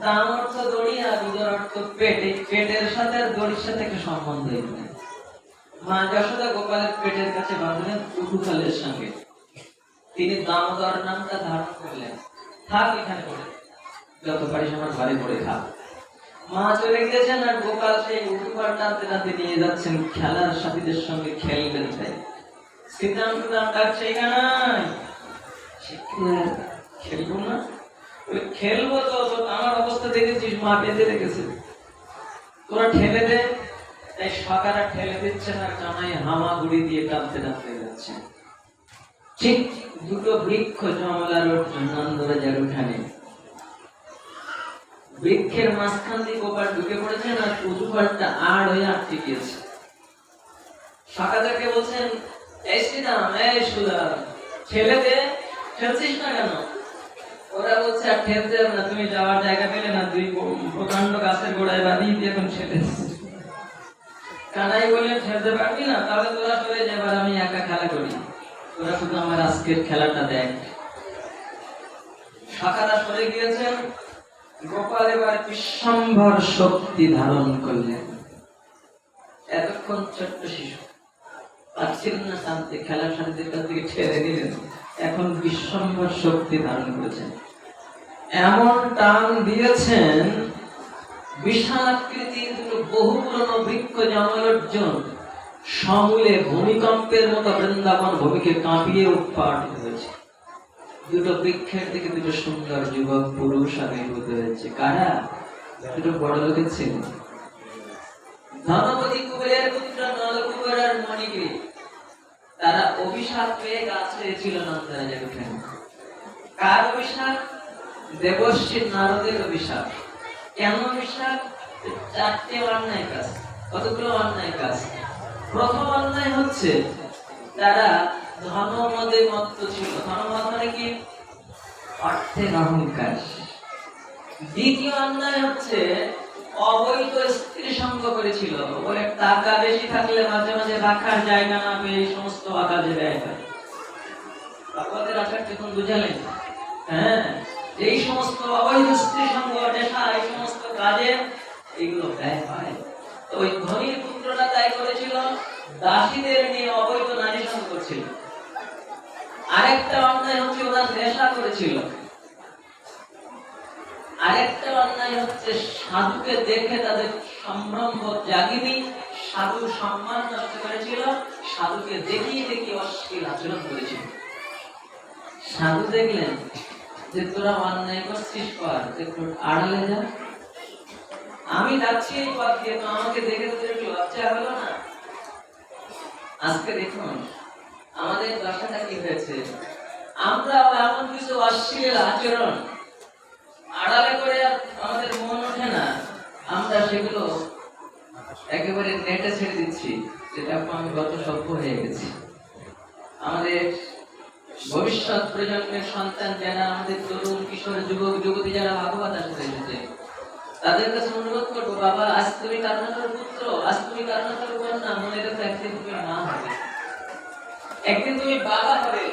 দাম অর্থ দড়ি, আর উদর অর্থ পেট। এই পেটের সাথে আর দড়ির সাথে একটা সম্বন্ধ। মা যশোদা গোপালের পেটের কাছে বাঁধলেন উদুখলের সঙ্গে। তিনি দামোদর নামটা ধারণ করলেন। থাক এখানে পড়ে, যত পারিস আমার ঘরে পড়ে থাক। মা চলে গিয়েছেন, আর গোপাল সেই উঠুপার টানতে টানতে নিয়ে যাচ্ছেন খেলার সাথীদের সঙ্গে খেলবেন। তাই শ্রীরাম শ্রীরাম ডাকছে, এখানে খেলবো না? খেলবো তো, আমার অবস্থা দেখেছিস, মা বেঁধে রেখেছে, তোরা ঠেলে দে। তাই সকারা ঠেলে দিচ্ছেন, আর কানাই হামাগুড়ি দিয়ে টানতে টানতে যাচ্ছে। ঠিক দুটো বৃক্ষ জমলার নন্দরাজার উঠানে, বৃক্ষের মাঝখান দিয়ে গোপাল ঢুকে পড়েছেন, আর উজুপাড়টা আড় হয়ে আটকে গিয়েছে। সকাদাকে বলছেন, এই শ্রীরাম, এই সুদা, ঠেলে দে। ঠেলছিস না কেন? ওরা বলছে, আর ঠেলতে হবে না, তুমি যাওয়ার জায়গা পেলে না, 2 প্রকাণ্ড গাছের গোড়ায় বাঁধিয়ে দিয়ে এখন ঠেলে। কানাই বললেন, ঠেলতে পারবি না? তাহলে তোরা চলে যাবে, আমি একা খেলা করি, তোরা শুধু আমার আজকের খেলাটা দেখ। সকারা সরে গিয়েছেন। গোপাল এবার বিশ্বম্ভর শক্তি ধারণ করলেন। এতক্ষণ ছোট্ট শিশু, পাচ্ছিলেন না শান্তি, খেলার সাথীদের কাছ থেকে ছেড়ে দিলেন। এখন বিশ্বম্ভর শক্তি ধারণ করেছেন। এমন টান দিয়েছেন, বিশাল আকৃতির দুটো বহু পুরনো বৃক্ষ জমলর্জন সমূলে ভূমিকম্পের মতো বৃন্দাবন ভূমিকে কাঁপিয়ে উৎপাটিত হয়েছে। দুটো বৃক্ষের থেকে দুটো সুন্দর যুবক পুরুষ আবির্ভূত হয়েছে। কারা? দুটো বড় লোকের ছেলে, ধনপতি কুবেরের পুত্র নলকুবের আর মণিগিরি। তারা অভিশাপ পেয়ে গাছ হয়েছিল নন্দরাজার উঠানে। কার অভিশাপ? দেবর্ষি নারদের অভিশাপ। কেন অভিশাপ? 4টে অন্যায় কাজ। কতগুলো অন্যায় কাজ? প্রথম অন্যায় হচ্ছে, তারা ধনমদে মত্ত ছিল। ধনমদ মানে কি? অর্থের অহংকার। দ্বিতীয় অন্যায় হচ্ছে অবৈধ স্ত্রী সঙ্গ করেছিল। বলে টাকা বেশি থাকলে মাঝে মাঝে রাখার জায়গা না পেয়ে এই সমস্ত কাজে ব্যয় হয়। আপনাদের আচার যখন বুঝালেন, হ্যাঁ, এই সমস্ত অবৈধ স্ত্রী সঙ্গ, নেশা, এই সমস্ত কাজে এগুলো ব্যয় হয়। তো ওই ধনীর পুত্রটা তাই করেছিল, দাসীদের নিয়ে অবৈধ নারী সঙ্গ করছিল। আর আরেকটা অন্যায় হচ্ছে ওরা নেশা করেছিল। আরেকটা অন্যায় হচ্ছে সাধুকে দেখে তাদের সম্ভ্রম জাগিনি, সাধু সম্মান নষ্ট করেছিল, সাধুকে দেখিয়ে দেখিয়ে অশ্লীল আচরণ করেছিল। সাধু দেখলেন যে তোরা অন্যায় করছিস, কর, একটু আড়ালে যা, আমি যাচ্ছি এই পথ দিয়ে, তো আমাকে দেখে তোদের একটু লজ্জা হলো না? আজকে দেখুন আমাদের দশাটা কি হয়েছে, আমরা এমন কিছু অশ্লীল আচরণ আড়ালে করে আমাদের মন ওঠে না, আমরা সেগুলো একেবারে নেটে ছেড়ে দিচ্ছি, যেটা আমি গত সভ্য হয়ে গেছি। আমাদের ভবিষ্যৎ প্রজন্মের সন্তান যারা, আমাদের তরুণ কিশোর যুবক যুবতী যারা ভাগবত আসতে এসেছে, তাদের কাছে অনুরোধ করবো, বাবা আজ তুমি কারণাকর পুত্র, আজ তুমি কারণাকর কন্যা, মনে রেখো একদিন তুমি মা হবে, একদিন তুমি বাবা হবে,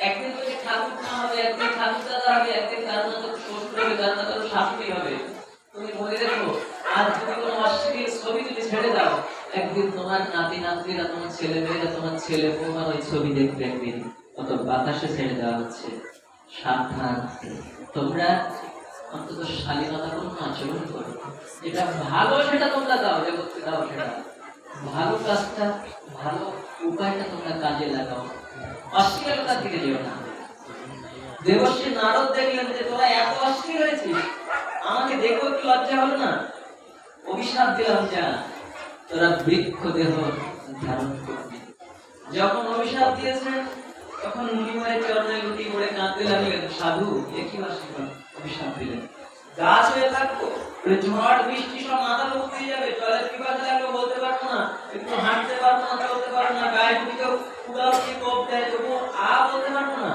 একদিন তুমি ঠাকুর মা হবে, একদিন ঠাকুর দাদা হবে, একদিন কারণাকর শ্বশুর হবে, কারণাকর শাশুড়ি হবে। তুমি মনে রেখো, আজ তুমি কোনো অশ্লীল ছবি তুমি ছেড়ে দাও, একদিন তোমার নাতি নাতনিরা, তোমার ছেলে মেয়েরা, তোমার ছেলে বৌমা ওই ছবি দেখবে, একদিন কত বাতাসে ছেড়ে দেওয়া হচ্ছে। সাবধান, তোমরা অন্তত শালীনতাপূর্ণ আচরণ করো, যেটা ভালো সেটা তোমরা দাও, জগৎকে দাও সেটা ভালো কাজটা, ভালো উপায়টা তোমরা কাজে লাগাও, অশ্লীলতার দিকে যেও না। দেবশ্রী নারদ দেখলেন যে তোরা এত অশ্লীল হয়েছিস, আমাকে দেখো একটু লজ্জা হলো না? অভিশাপ দিলাম, যা তোরা বৃক্ষ দেহ ধারণ করবি। যখন অভিশাপ দিয়েছেন তখন মুনিমায়ের চরণে লুটি পড়ে কাঁদতে লাগলেন, সাধু একই অভিশাপ দিলেন, গাছ হয়ে থাকবো, ঝড় বৃষ্টি সব মাথার উপর দিয়ে যাবে, জলের পিপাসা লাগবে বলতে পারবো না, একটু হাঁটতে পারবো না, চলতে পারবো না, গায়ে ঢুকে পুরাও কি কোপ দেয় তবু বলতে পারবো না,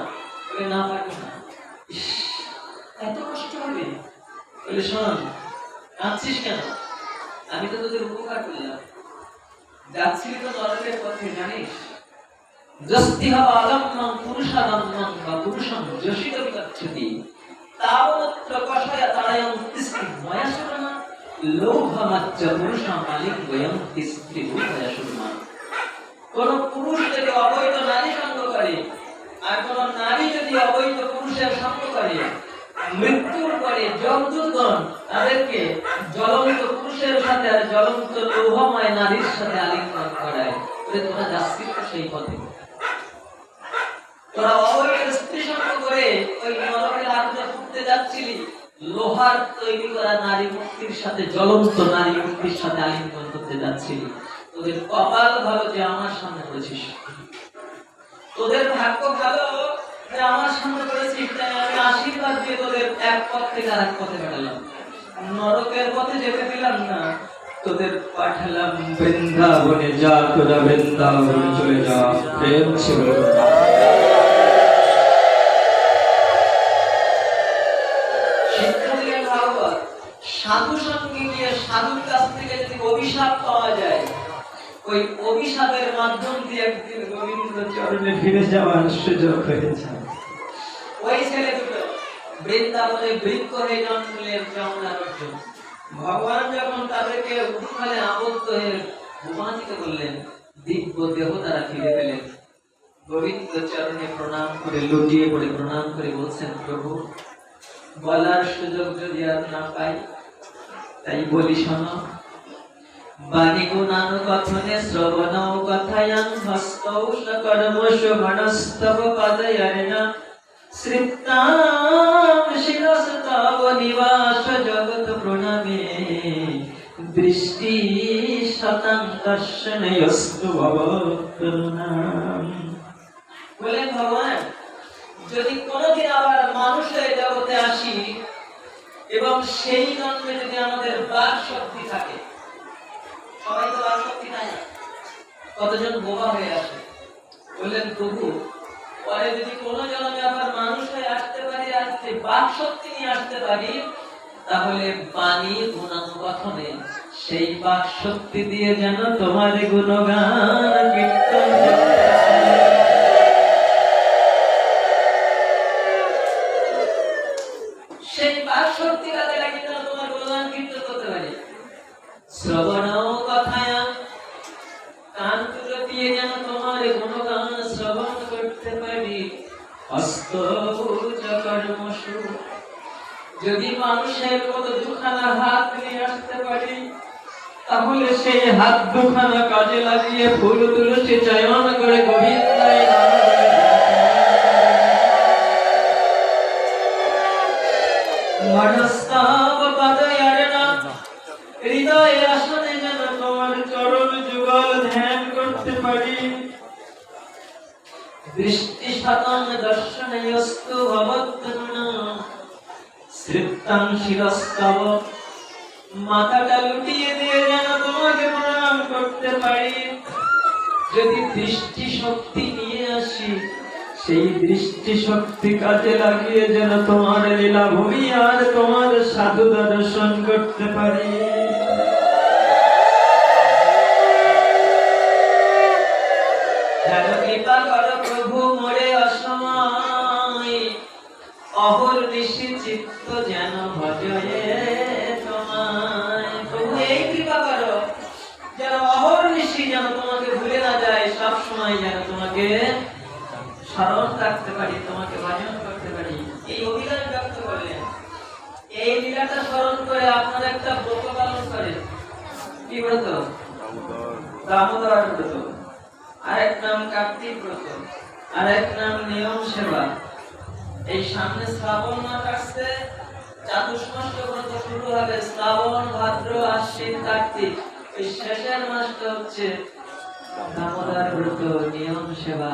বলে না পারবো না। এত কষ্ট হবে? বলে শোন, কাঁদছিস কেন? আমি তো তোদের উপকার করলাম, যাচ্ছিলি তো নরকের পথে, জানিস? কোন পুরুষ যদি অবৈধ নারী সঙ্গ করে, আর কোন নারী যদি অবৈধ পুরুষের সঙ্গ করে, মৃত্যুর পরে যমদূতগণ তাদেরকে জ্বলন্ত পুরুষের সাথে আর জ্বলন্ত লোহময় নারীর সাথে আলিঙ্গন করায়। তোরা যাচ্ছিস তো সেই পথে, তোরা অবৈধ স্ত্রী সঙ্গ করে ওই নরকের আগুনে ফুটতে যাচ্ছিলি, লোহার তৈরি করা নারী মূর্তির সাথে, জ্বলন্ত নারী মূর্তির সাথে আলিঙ্গন করতে যাচ্ছিলি। তোদের কপাল ভালো যে আমার সামনে করেছিস, তোদের ভাগ্য ভালো যে আমার সামনে করেছিস, তাই আমি আশীর্বাদ দিয়ে তোদের এক পথ থেকে আর এক পথে পাঠালাম, নরকের পথে যেতে দিলাম না, তোদের পাঠালাম বৃন্দাবনে, যা তোরা বৃন্দাবনে চলে যা, প্রেম ছিল। শিক্ষা দিলেন ভাগবত, সাধু সঙ্গে গিয়ে সাধুর কাছ থেকে যদি অভিশাপ পাওয়া যায়, ওই অভিশাপের মাধ্যম দিয়ে একদিন গোবিন্দ চরণে ফিরে যাওয়ার সুযোগ হয়েছে। ওই ছেলে দুটো বৃন্দাবনে বৃক্ষ হয়ে জন্মলেন যমুনার অর্জুন। ভগবান যখন তাদেরকে উঠোখানে আবদ্ধ হয়ে ঘুমাতে বললেন, দিব্য দেহ তারা ফিরে পেলেন। গোবিন্দ চরণে প্রণাম করে, লুটিয়ে পড়ে প্রণাম করে বলছেন, প্রভু বলার সুযোগ যদি আর না পাই, তাই বলি শোনো। বাণী গুণানুকথনে শ্রবণৌ কথায়াং হস্তৌ সকর্মসু মনস্তব পাদয়ার্ণ শ্রিতাম শিরস্তব নিবাস জগৎ প্রণমে দৃষ্টি শতং দর্শনয়স্তু ভব করুণাম। বলেন ভগবান, যদি কোনদিন আবার মানুষের জগতে আসি এবং সেই জন্মে যদি আমাদের বাক শক্তি থাকে, সবাই তো বাক শক্তি নাই, কতজন বোবা হয়ে আসে, বললেন প্রভু পরে যদি কোন জন্মে আবার মানুষ হয়ে আসতে পারি, আসতে বাক শক্তি নিয়ে আসতে পারি, তাহলে বাণী গুণানুকথনে সেই বাক শক্তি দিয়ে যেন তোমার গুণগান কীর্তন সেই বাক শক্তি কাজে লাগিয়ে যেন তোমার গুণগান কীর্তন করতে পারি। শ্রবণৌ কথায়াং, কান দুটো দিয়ে যেন তোমার গুণগান শ্রবণ করতে পারি। যদি মানুষের মতো দুখানা হাত নিয়ে আসতে পারি, তাহলে সেই হাত দুখানা কাজে লাগিয়ে ফুল তুলসী চয়ন করে গোবিন্দায় নাম করে মনস্তাব পাদয়ারণা হৃদয়ের আসনে যেন তোমার চরণ যুগল ধ্যান করতে পারি। দৃষ্টি শতং দর্শনয়স্তু ভবত্তনু শ্রিত্তাং শিরস্তব, মাথাটা লুটিয়ে দিয়ে যেন তোমাকে প্রণাম করতে পারি। যদি দৃষ্টি শক্তি নিয়ে আসি, সেই দৃষ্টি শক্তি কাজে লাগিয়ে যেন তোমার লীলা ভূমি আর তোমার সাধু দর্শন করতে পারি। কৃপা কর প্রভু মোরে অসময়, অহর্নিশি চিত্ত যেন ভজয়ে তোমায়। প্রভু এই কৃপা করো যেন অহর্নিশি যেন তোমাকে ভুলে না যায়, সব সময় যেন তোমাকে স্মরণ রাখতে পারি, তোমাকে ভজন করতে পারি। এই অভিলাষ ব্যক্ত করলেন। এই লীলাটা স্মরণ করে আপনারা একটা ব্রত পালন করেন। কি ব্রত? দামোদর ব্রত। আরেক নাম কার্তিক ব্রত, আরেক নাম নিয়ম সেবা। এই সামনে শ্রাবণ মাস আসছে, চাতুর্মাস ব্রত শুরু হবে। শ্রাবণ, ভাদ্র, আশ্বিন, কার্তিক, এই শেষের মাসটা হচ্ছে দামোদর ব্রত, নিয়ম সেবা।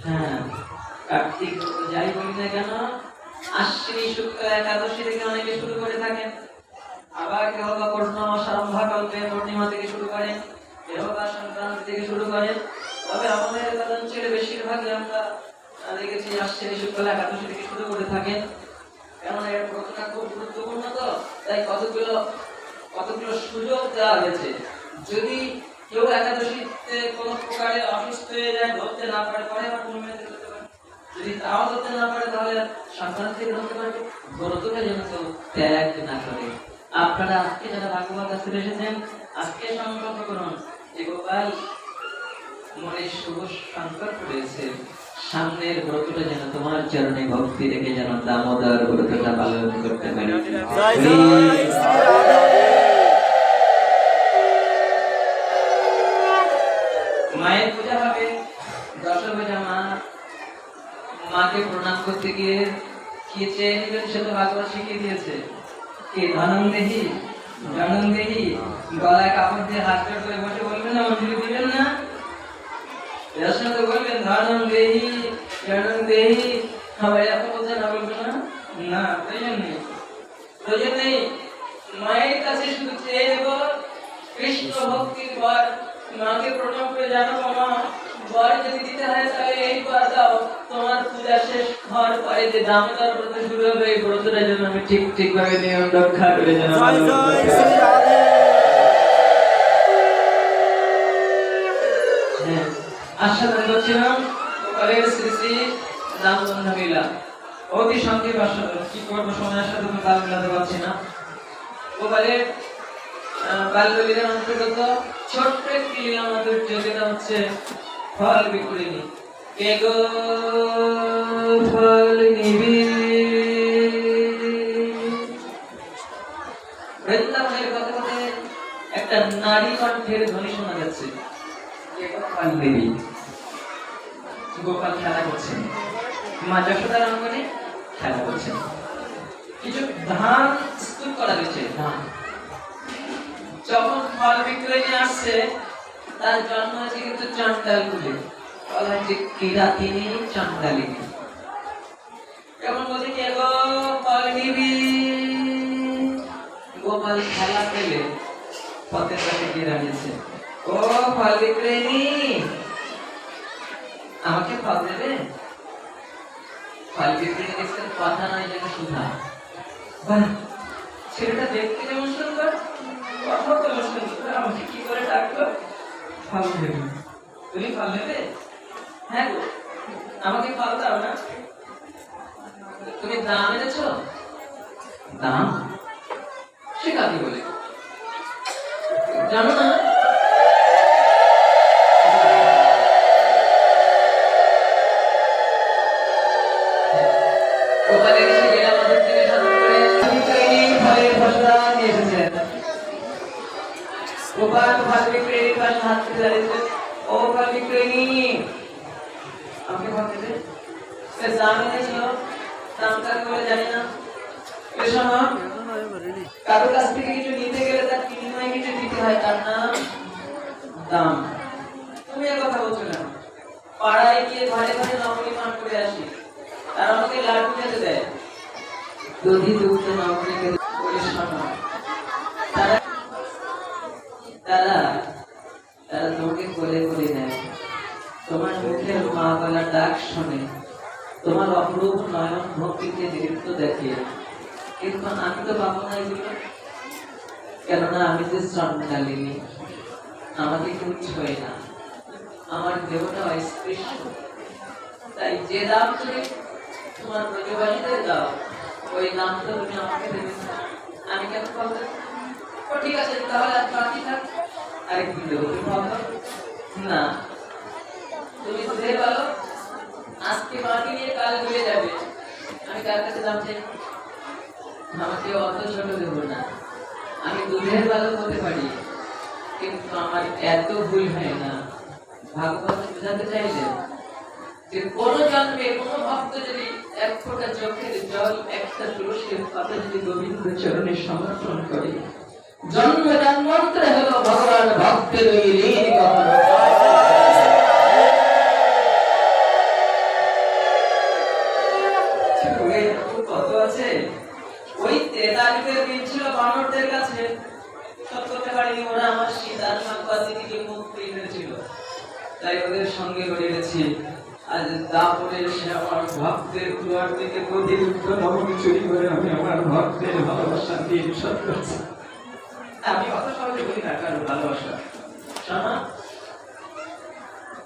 হ্যাঁ, কার্তিক ব্রত যাই বলি না কেন, আশ্বিনী শুক্ল একাদশী থেকে অনেকে শুরু করে থাকেন, আবার কেউ বা পূর্ণমাসারম্ভা কল্পে পূর্ণিমা থেকে শুরু করেন, কেউ বা সংক্রান্তি থেকে শুরু করেন। তবে আমাদের অঞ্চলে বেশিরভাগই আমরা দেখেছি আশ্বিনী শুক্ল একাদশী থেকে শুরু করে থাকেন। কারণ এর ব্রতটা খুব গুরুত্বপূর্ণ, তো তাই কতগুলো সুযোগ দেওয়া হয়েছে। যদি কেউ একাদশীতে কোনো প্রকারে অসুস্থ হয়ে যায়, ধরতে না পারে, পরে আবার পূর্ণিমাতে ধরতে পারে। যদি তাও ধরতে না পারে, তাহলে সংক্রান্তি ধরতে পারবে। ব্রতটা যেন কেউ ত্যাগ না করে। আপনারা আজকে যারা ভাগবত আশ্রমে এসেছেন, আজকে সংকল্প করুন যে গোপাল মনে শুভ সংকল্প রয়েছে, সামনের ব্রতটা যেন তোমার চরণে ভক্তি রেখে যেন দামোদর ব্রতটা পালন করতে পারি। মায়ের পূজা হবে, দশভূজা মা। মাকে প্রণাম করতে গিয়ে কি চেয়ে নিবেন সে তো ভাগবত শিখিয়ে দিয়েছে। কি ধনং দেহি, জনং দেহি, গলায় কাপড় দিয়ে হাত জোড় করে বসে বলবেন না, অঞ্জলি দিবেন না? এর সাথে বলবেন ধনং দেহি, জনং দেহি। সবাই এত বলছে না, বলবে না? না, প্রয়োজন নেই, প্রয়োজন নেই। মায়ের কাছে শুধু চেয়ে নেব কৃষ্ণ ভক্তির বর। মাকে প্রণাম করে জানাবো, মা বর যদি দিতে হয় তাহলে এই বর দাও। তোমার পূজা শেষ হওয়ার পরে যে দামোদর ব্রত শুরু হবে, এই ব্রতটা যেন আমি ঠিক ভাবে নিয়ম রক্ষা করে যেন আস্বাদন করছিলাম গোপালের শ্রী শ্রী রামবন্ধ লীলা। অতি সংক্ষেপ আস্বাদন, কি করবো, সময়ের সাথে তো তাল মিলাতে পারছি না। গোপালের বাল্যলীলার অন্তর্গত ছোট্ট একটি লীলা মাধুর্য, যেটা হচ্ছে ফল বিক্রিনী। কে গো ফল নিবি? বৃন্দাবনের কথা কথা একটা নারী কণ্ঠের ধ্বনি শোনা যাচ্ছে, কে গো ফল নিবি? গোপাল খেলা করছেন, মা যশোদার অঙ্গনে খেলা করছেন। কিছু ধান স্তূপ করা হয়েছে, ধান। যখন ফল বিক্রয় আসছে, তার জন্ম হয়েছে কিন্তু চন্ডাল কুলে, বলা হচ্ছে কিরাতিনী চন্ডালিনী। যখন বলছে কে গো ফল নিবি, গোপাল খেলা পেলে পথের কাছে গিয়ে দাঁড়িয়েছে, ও ফল বিক্রয়ী, আমাকে ফল দেবে? ফল বিক্রয়ী দেখছেন কথা নয় যেন সুধা। বাহ, ছেলেটা দেখতে যেমন সুন্দর, কথা তেমন সুন্দর, আমাকে কি করে ডাকলো? ফল দেবে? তুমি ফল নেবে? হ্যাঁ গো, আমাকে ফল দাও না। তুমি দাম এনেছো? দাম সে কাকে বলে জানো না? গোপালের সে লীলা মাধুর্য থেকে সাধন করে গোপাল ফল বিক্রয়ীর পাশে হাত তুলে দাঁড়িয়েছে। ও ফল বিক্রয়ী, আমাকে ফল দিতে দাম এনেছিল, দাম কাকে বলে জানি না। কারো কাছ থেকে কিছু নিতে গেলে তার বিনিময়ে কিছু দিতে হয়, তার নাম দাম। তুমি এ কথা বলছো না? পাড়ায় গিয়ে ঘরে ঘরে নকলি পান করে আসি, তারা আমাকে লাড্ডু খেতে দেয়, দধি দুগ্ধ নকলি খেতে বলে শোনো। তারা তারা তারা তোমাকে কোলে করে নেয়, তোমার মুখের মা বলা ডাক শোনে, তোমার অপরূপ নয়ন ভক্তিকে নৃত্য দেখে। কিন্তু আমি তো পাবো না এগুলো, কেননা আমি যে চন্ডালিনী, আমাকে কেউ ছোঁয় না, আমার দেহটা অস্পৃশ্য। তাই যে দাম তুমি তোমার ব্রজবাসীদের দাও, ওই দাম তো তুমি আমাকে দেবে, আমি কেন পাবো? ও ঠিক আছে, তাহলে আর বাকি থাক, আরেকদিন দেবো, তুমি পাবো না। তুমি বুঝে পারো, আজকে মাকে নিয়ে কাল ভুলে যাবে, আমি কার কাছে দাম চাই? আমাকে অত ছোট দেব না, আমি দুধের বালক হতে পারি, কিন্তু আমার এত ভুল হয় না। ভাগবত বোঝাতে চাইলেন যে কোন জন্মে কোন ভক্ত যদি এক ফোঁটা চোখের জল, একটা তুলসীর পাতা যদি গোবিন্দ চরণে সমর্পণ করে, জন্ম জন্মান্তরে হলো ভগবান ভক্তের ওই ঋণ কখনো কত আছে। ওই ত্রেতা যুগের দিন ছিল বানরদের কাছে, সব করতে পারিনি, ওরা আমার সীতার সম্পত্তি থেকে মুক্তি হয়েছিল, তাই ওদের সঙ্গে গড়ে গেছি। আজ দাপরে সে আমার ভক্তের দুয়ার থেকে প্রতিরুদ্ধ নবমী চুরি করে আমি আমার ভক্তের ভালোবাসা দিয়ে সব করছি। আমি অত সহজে বলি না কারো ভালোবাসা। শোনা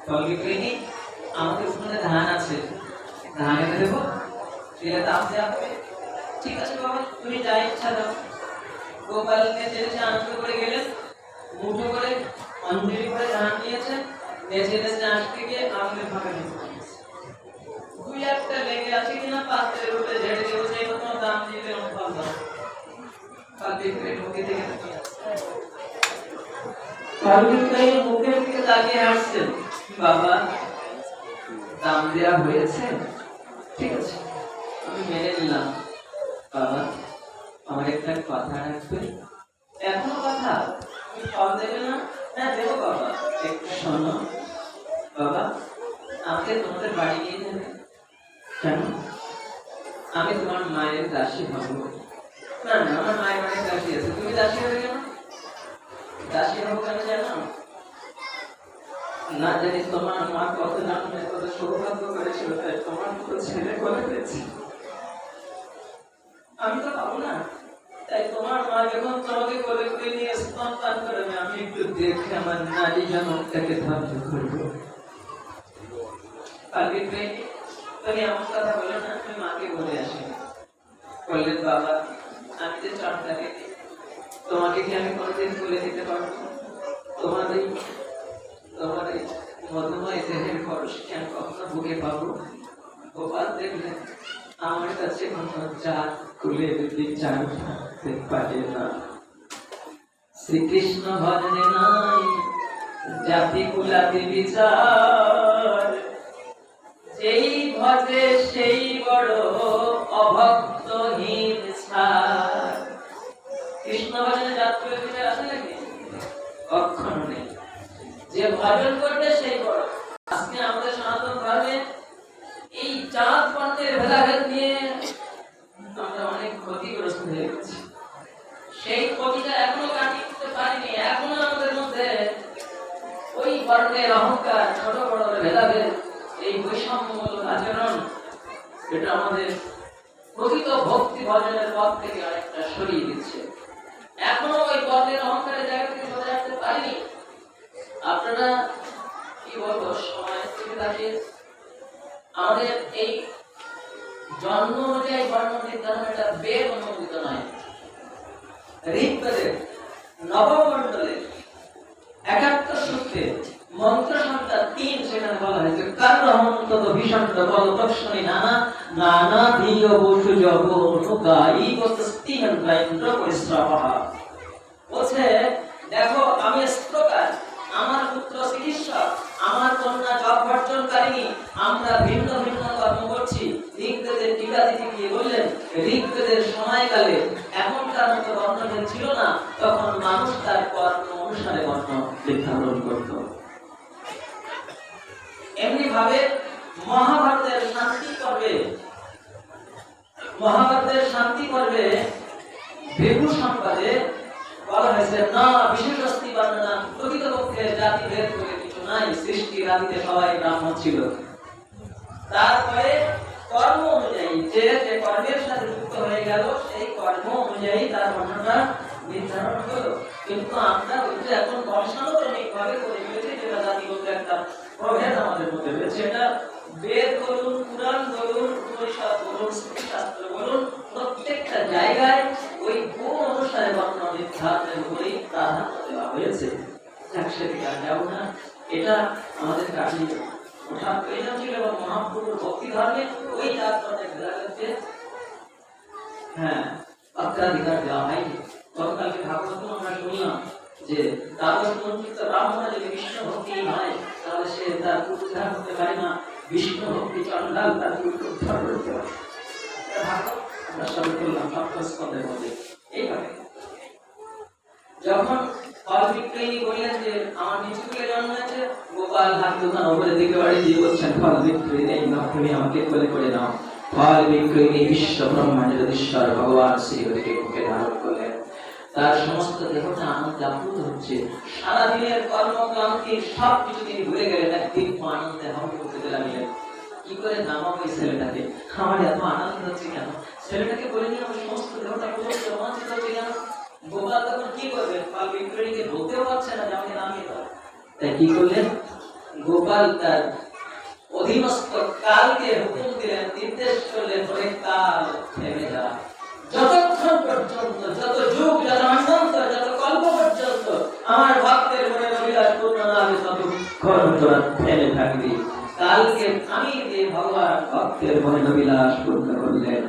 ফল বিক্রয়ী, আমাদের ওখানে ধান আছে, ধান এনে দেবো, দিলে দাম দেওয়া হবে। ঠিক আছে বাবা, তুমি যা ইচ্ছা দাও। গোপালকে চেয়েছে, আনন্দ করে গেলেন, মুঠো করে অঞ্জলি করে ধান নিয়েছে, বেঁচে বেঁচে আসতে গিয়ে আঙুলে ফাঁকা নিতে দুই একটা লেগে আছে কিনা পাত্রের উপরে ঝেড়ে দিয়েছে, এই মতো দাম দিতে ফল দাও। ফল বিক্রয়ী মুখে থেকে ফল বিক্রয়ী মুখের দিকে তাকিয়ে হাসছেন। বাবা, দাম দেওয়া হয়েছে, ঠিক আছে, আমি মেনে নিলাম। বাবা, আমার একটা কথা রাখবে। এখনো কথা? তুমি ফল দেবে না? হ্যাঁ দেবো বাবা, একটু শোনো। বাবা, আমাকে তোমাদের বাড়ি নিয়ে যাবে। কেন? আমি তোমার মায়ের দাসী হব। না না, আমার মায়ের অনেক দাসী আছে, তুমি দাসী হবে কেন? দাসী হবো কেন জানো? না জানি তোমার মা কত জন্মে কত সৌভাগ্য করেছিল, তাই তোমার মতো ছেলে করে পেয়েছি, আমি তো পাবো না। তাই তোমার মা যখন তোমাকে কোলে করে নিয়ে স্তন পান করবে, আমি একটু দেখে আমার নারী জনকটাকে ধার্য করবো। তুমি আমার কথা বলে না, তুমি মাকে বলে আসি। বললেন বাবা, আমি যে চন্ডাকে, তোমাকে কি আমি কোনোদিন বলে দিতে পারবো? তোমার এই মধুময় দেহের পরশ কি আমি কখনো বুকে পাবো? গোপাল দেখলেন আমার কাছে কোনো জাত কুলের বিচার থাকতে পারে না। শ্রীকৃষ্ণ ভজনে নাই জাতি কুলাতি বিচার, যেই ভজে সেই বড় অভক্তহীন ছাড়। কৃষ্ণ ভজনে জাত কুলের বিচার আছে নাকি? কখনো নেই। যে ভজন করবে সেই বড়। আজকে আমাদের সনাতন ধর্মে এই জাত বর্ণের ভেদাভেদ নিয়ে আমরা অনেক ক্ষতিগ্রস্ত হয়ে গেছি। সেই ক্ষতিটা এখনো কাটিয়ে উঠতে পারিনি। এখনো আমাদের মধ্যে ওই বর্ণের অহংকার, ছোট বড় ভেদাভেদ, এই বৈষম্যমূলক আচরণ, এটা আমাদের প্রকৃত ভক্তি ভজনের পথ থেকে অনেকটা সরিয়ে দিচ্ছে। এখনো ওই বর্ণের অহংকারের জায়গা থেকে সরে আসতে পারিনি। আপনারা কি বলবো, সময় থেকে তাকে আমাদের এই জন্ম অনুযায়ী বর্ণ নির্ধারণ এটা বেদ অনুমোদিত নয়। ঋগ্বেদের নবম মণ্ডলে ৭১ সূত্রে মন্ত্র সংখ্যা ৩ সেখানে বলা হয়েছে কার্যহন্ত ভীষণ বল তৎসনি নানা নানা ধীয় বসু জব অনুগায়ী বস্তি ইন্দ্র পরিশ্রমঃ। বলছে দেখো, আমি ধারণ করত। এমনি ভাবে মহাভারতের শান্তি পর্বে ভৃগু সংবাদে বলা হয়েছে, না বিশেষ অস্তি বর্ণনা, প্রকৃতপক্ষে জাতি ভেদ বলে কিছু নাই, সৃষ্টির আদিতে সবাই ব্রাহ্মণ ছিল। তারপরে কর্ম অনুযায়ী যে কর্মের সাথে যুক্ত হয়ে গেল, সেই কর্ম অনুযায়ী তার বর্ণনা নির্ধারণ হলো। কিন্তু আমরা ওইটা এখন বংশানুক্রমিক ভাবে করে ফেলেছি, যেটা জাতিগত একটা প্রভেদ আমাদের মধ্যে রয়েছে। এটা বেদ বলুন, পুরাণ বলুন, উপনিষদ বলুন, শাস্ত্র বলুন, প্রত্যেকটা জায়গায় ওই গুণ অনুসারে বর্ণনা নির্ধারণের উপরেই প্রাধান্য দেওয়া হয়েছে। সেদিকে আর যাবো না, এটা আমাদের কাছে ওঠার প্রয়োজন ছিল। এবং মহাপ্রভুর ভক্তি ধর্মে ওই তাৎপর্যে ফেলা হচ্ছে, হ্যাঁ, অগ্রাধিকার দেওয়া হয়নি। গতকালকে ভাগবত আমরা শুনলাম যে দ্বাদশ মন্ত্রিত ব্রাহ্মণ যদি বিষ্ণু ভক্তি হয়, তাহলে সে তার উদ্ধার হতে পারে না। বিষ্ণু ভক্তি চন্ডাল তার উদ্ধার করতে পারে। আমরা সবাই করলাম সপ্তস্কন্ধের মধ্যে। এইভাবে যখন ফল বিক্রয়ী বললেন যে আমার নিচু কুলে জন্ম হয়েছে, গোপাল হাত দোকান উপরের দিকে বাড়ি দিয়ে বলছেন, ফল বিক্রয়ী নেই, তুমি আমাকে কোলে করে নাও। ফল বিক্রয়ী বিশ্ব ব্রহ্মাণ্ডের ঈশ্বর ভগবান শ্রীহরিকে বুকে ধারণ করলেন। তার সমস্ত দেহটা আনন্দে আপ্লুত হচ্ছে। সারাদিনের কর্মক্লান্তি সবকিছু তিনি ভুলে গেলেন, একদিন আনন্দে হরণ করতে লাগলেন। কি করে নামাবো এই ছেলেটাকে? আমার এত আনন্দ হচ্ছে কেন? ছেলেটাকে বলে নিয়ে আমার সমস্ত দেহটা পুরো রোমাঞ্চিত হচ্ছে কেন? গোপাল তখন কি করবে? ফল বিক্রয়ীকে বলতেও পারছে না যে আমাকে নামিয়ে দাও। তাই কি করলেন? গোপাল তার অধীনস্থ কালকে হুকুম দিলেন, নির্দেশ করলেন, বলে কাল থেমে যা। যতক্ষণ পর্যন্ত, যত যুগ, যত মন্বন্তর, যত কল্প পর্যন্ত আমার ভক্তের মনে অভিলাষ পূর্ণ না হবে, ততক্ষণ তোরা থেমে থাকবি। কালকে আমি যে ভগবান ভক্তের মনে অভিলাষ পূর্ণ করলেন।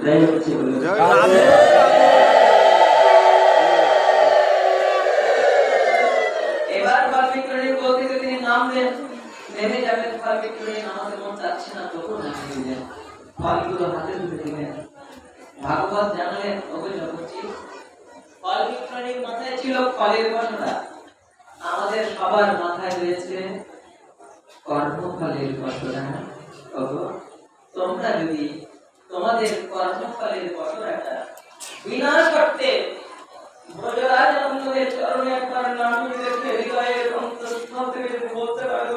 এবার ফল বিক্রয়ী বলতে তিনি নামলেন, নেমে যাবেন। ফল বিক্রয়ী নামাতে মন চাচ্ছে না, তখন নামিয়ে দিলেন, ফলগুলো হাতে তুলে দিলেন। ভাগবত জানালেন, ফল বিক্রয়ীর মাথায় ছিল ফলের বসনা, আমাদের সবার মাথায় রয়েছে কর্মফলের বসনা। তোমরা যদি তোমাদের কর্মফলের বসনাটা বিনাশ করতে ব্রজরাজ আমাদের চরণে একবার নাম রেখে হৃদয়ের অন্তঃস্থল থেকে বলতে পারো,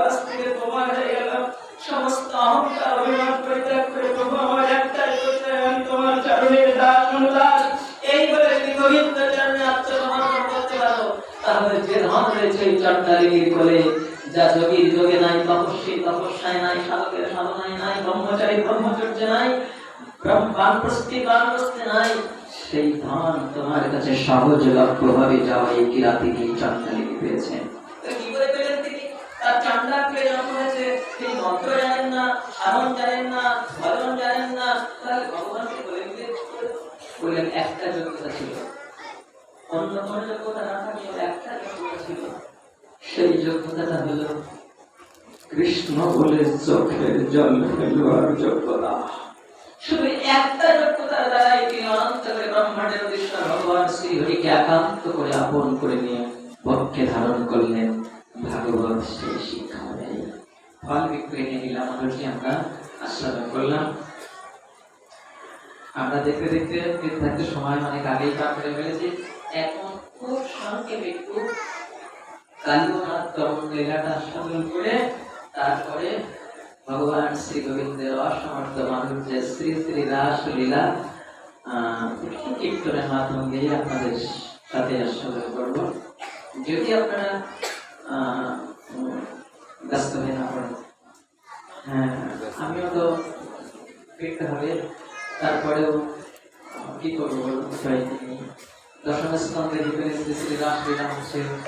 আজ থেকে তোমার হয়ে গেলাম, সমস্ত অহংকার অভিমান পরিত্যাগ করে প্রভু আমার একটাই করতে, আমি তোমার চরণের দাস অনুদাস, এই বলে যদি গোবিন্দ চরণে আত্মসমর্পণ করতে পারো, তাহলে যে ধন রয়েছে এই চণ্ডালিনীর কোলে, যা যোগীর যোগে নাই, তপস্বীর তপস্যায় নাই, সাধকের সাধনায় নাই, ব্রহ্মচারী ব্রহ্মচর্য নাই, বানপ্রস্থি বানপ্রস্থি নাই, সেই ধন তোমার কাছে সহজলভ্য ভাবে যাওয়া এই কিরাতিনী চণ্ডালিনী পেয়েছেন। কি করে পেলেন তিনি? তার চণ্ডালকে জন্ম হয়েছে, তিনি মন্ত্র জানেন না, সাধন জানেন না, ভজন জানেন না, তাহলে ভগবানকে বললেন একটা যোগ্যতা ছিল, অন্য কোন যোগ্যতা না থাকলেও একটা যোগ্যতা ছিল। সেই যোগ্যতাটা হলো কৃষ্ণ বলে চোখের জল ফেলবার যোগ্যতা। শুধু একটা যোগ্যতার দ্বারাই তিনি অনন্ত করে ব্রহ্মাণ্ডের ঈশ্বর ভগবান শ্রীহরিকে একান্ত করে আপন করে নিয়ে পক্ষে ধারণ করলেন। ভাগবত সেই শিক্ষা দেয়। ফল বিক্রয় নিয়ে মানুষকে আমরা আস্বাদন করলাম। আমরা দেখতে দেখতে থাকতে সময় অনেক আগেই পার করে ফেলেছি। এখন খুব সংক্ষেপে একটু কালীনাথ দমন লীলাটা আস্বাদন করে তারপরে ভগবান শ্রী গোবিন্দের অসমর্থ মাধুর্যের শ্রী শ্রী রাস লীলা কীর্তনের মাধ্যম দিয়ে আপনাদের সাথে আস্বাদন করব। যদি আপনারা ব্যস্ত হয়ে না পড়েন, হ্যাঁ আমিও তো ফিরতে হবে, তারপরেও কি করবো, দশম স্কন্ধের ভিতরে শ্রী শ্রী রাস লীলা হচ্ছে।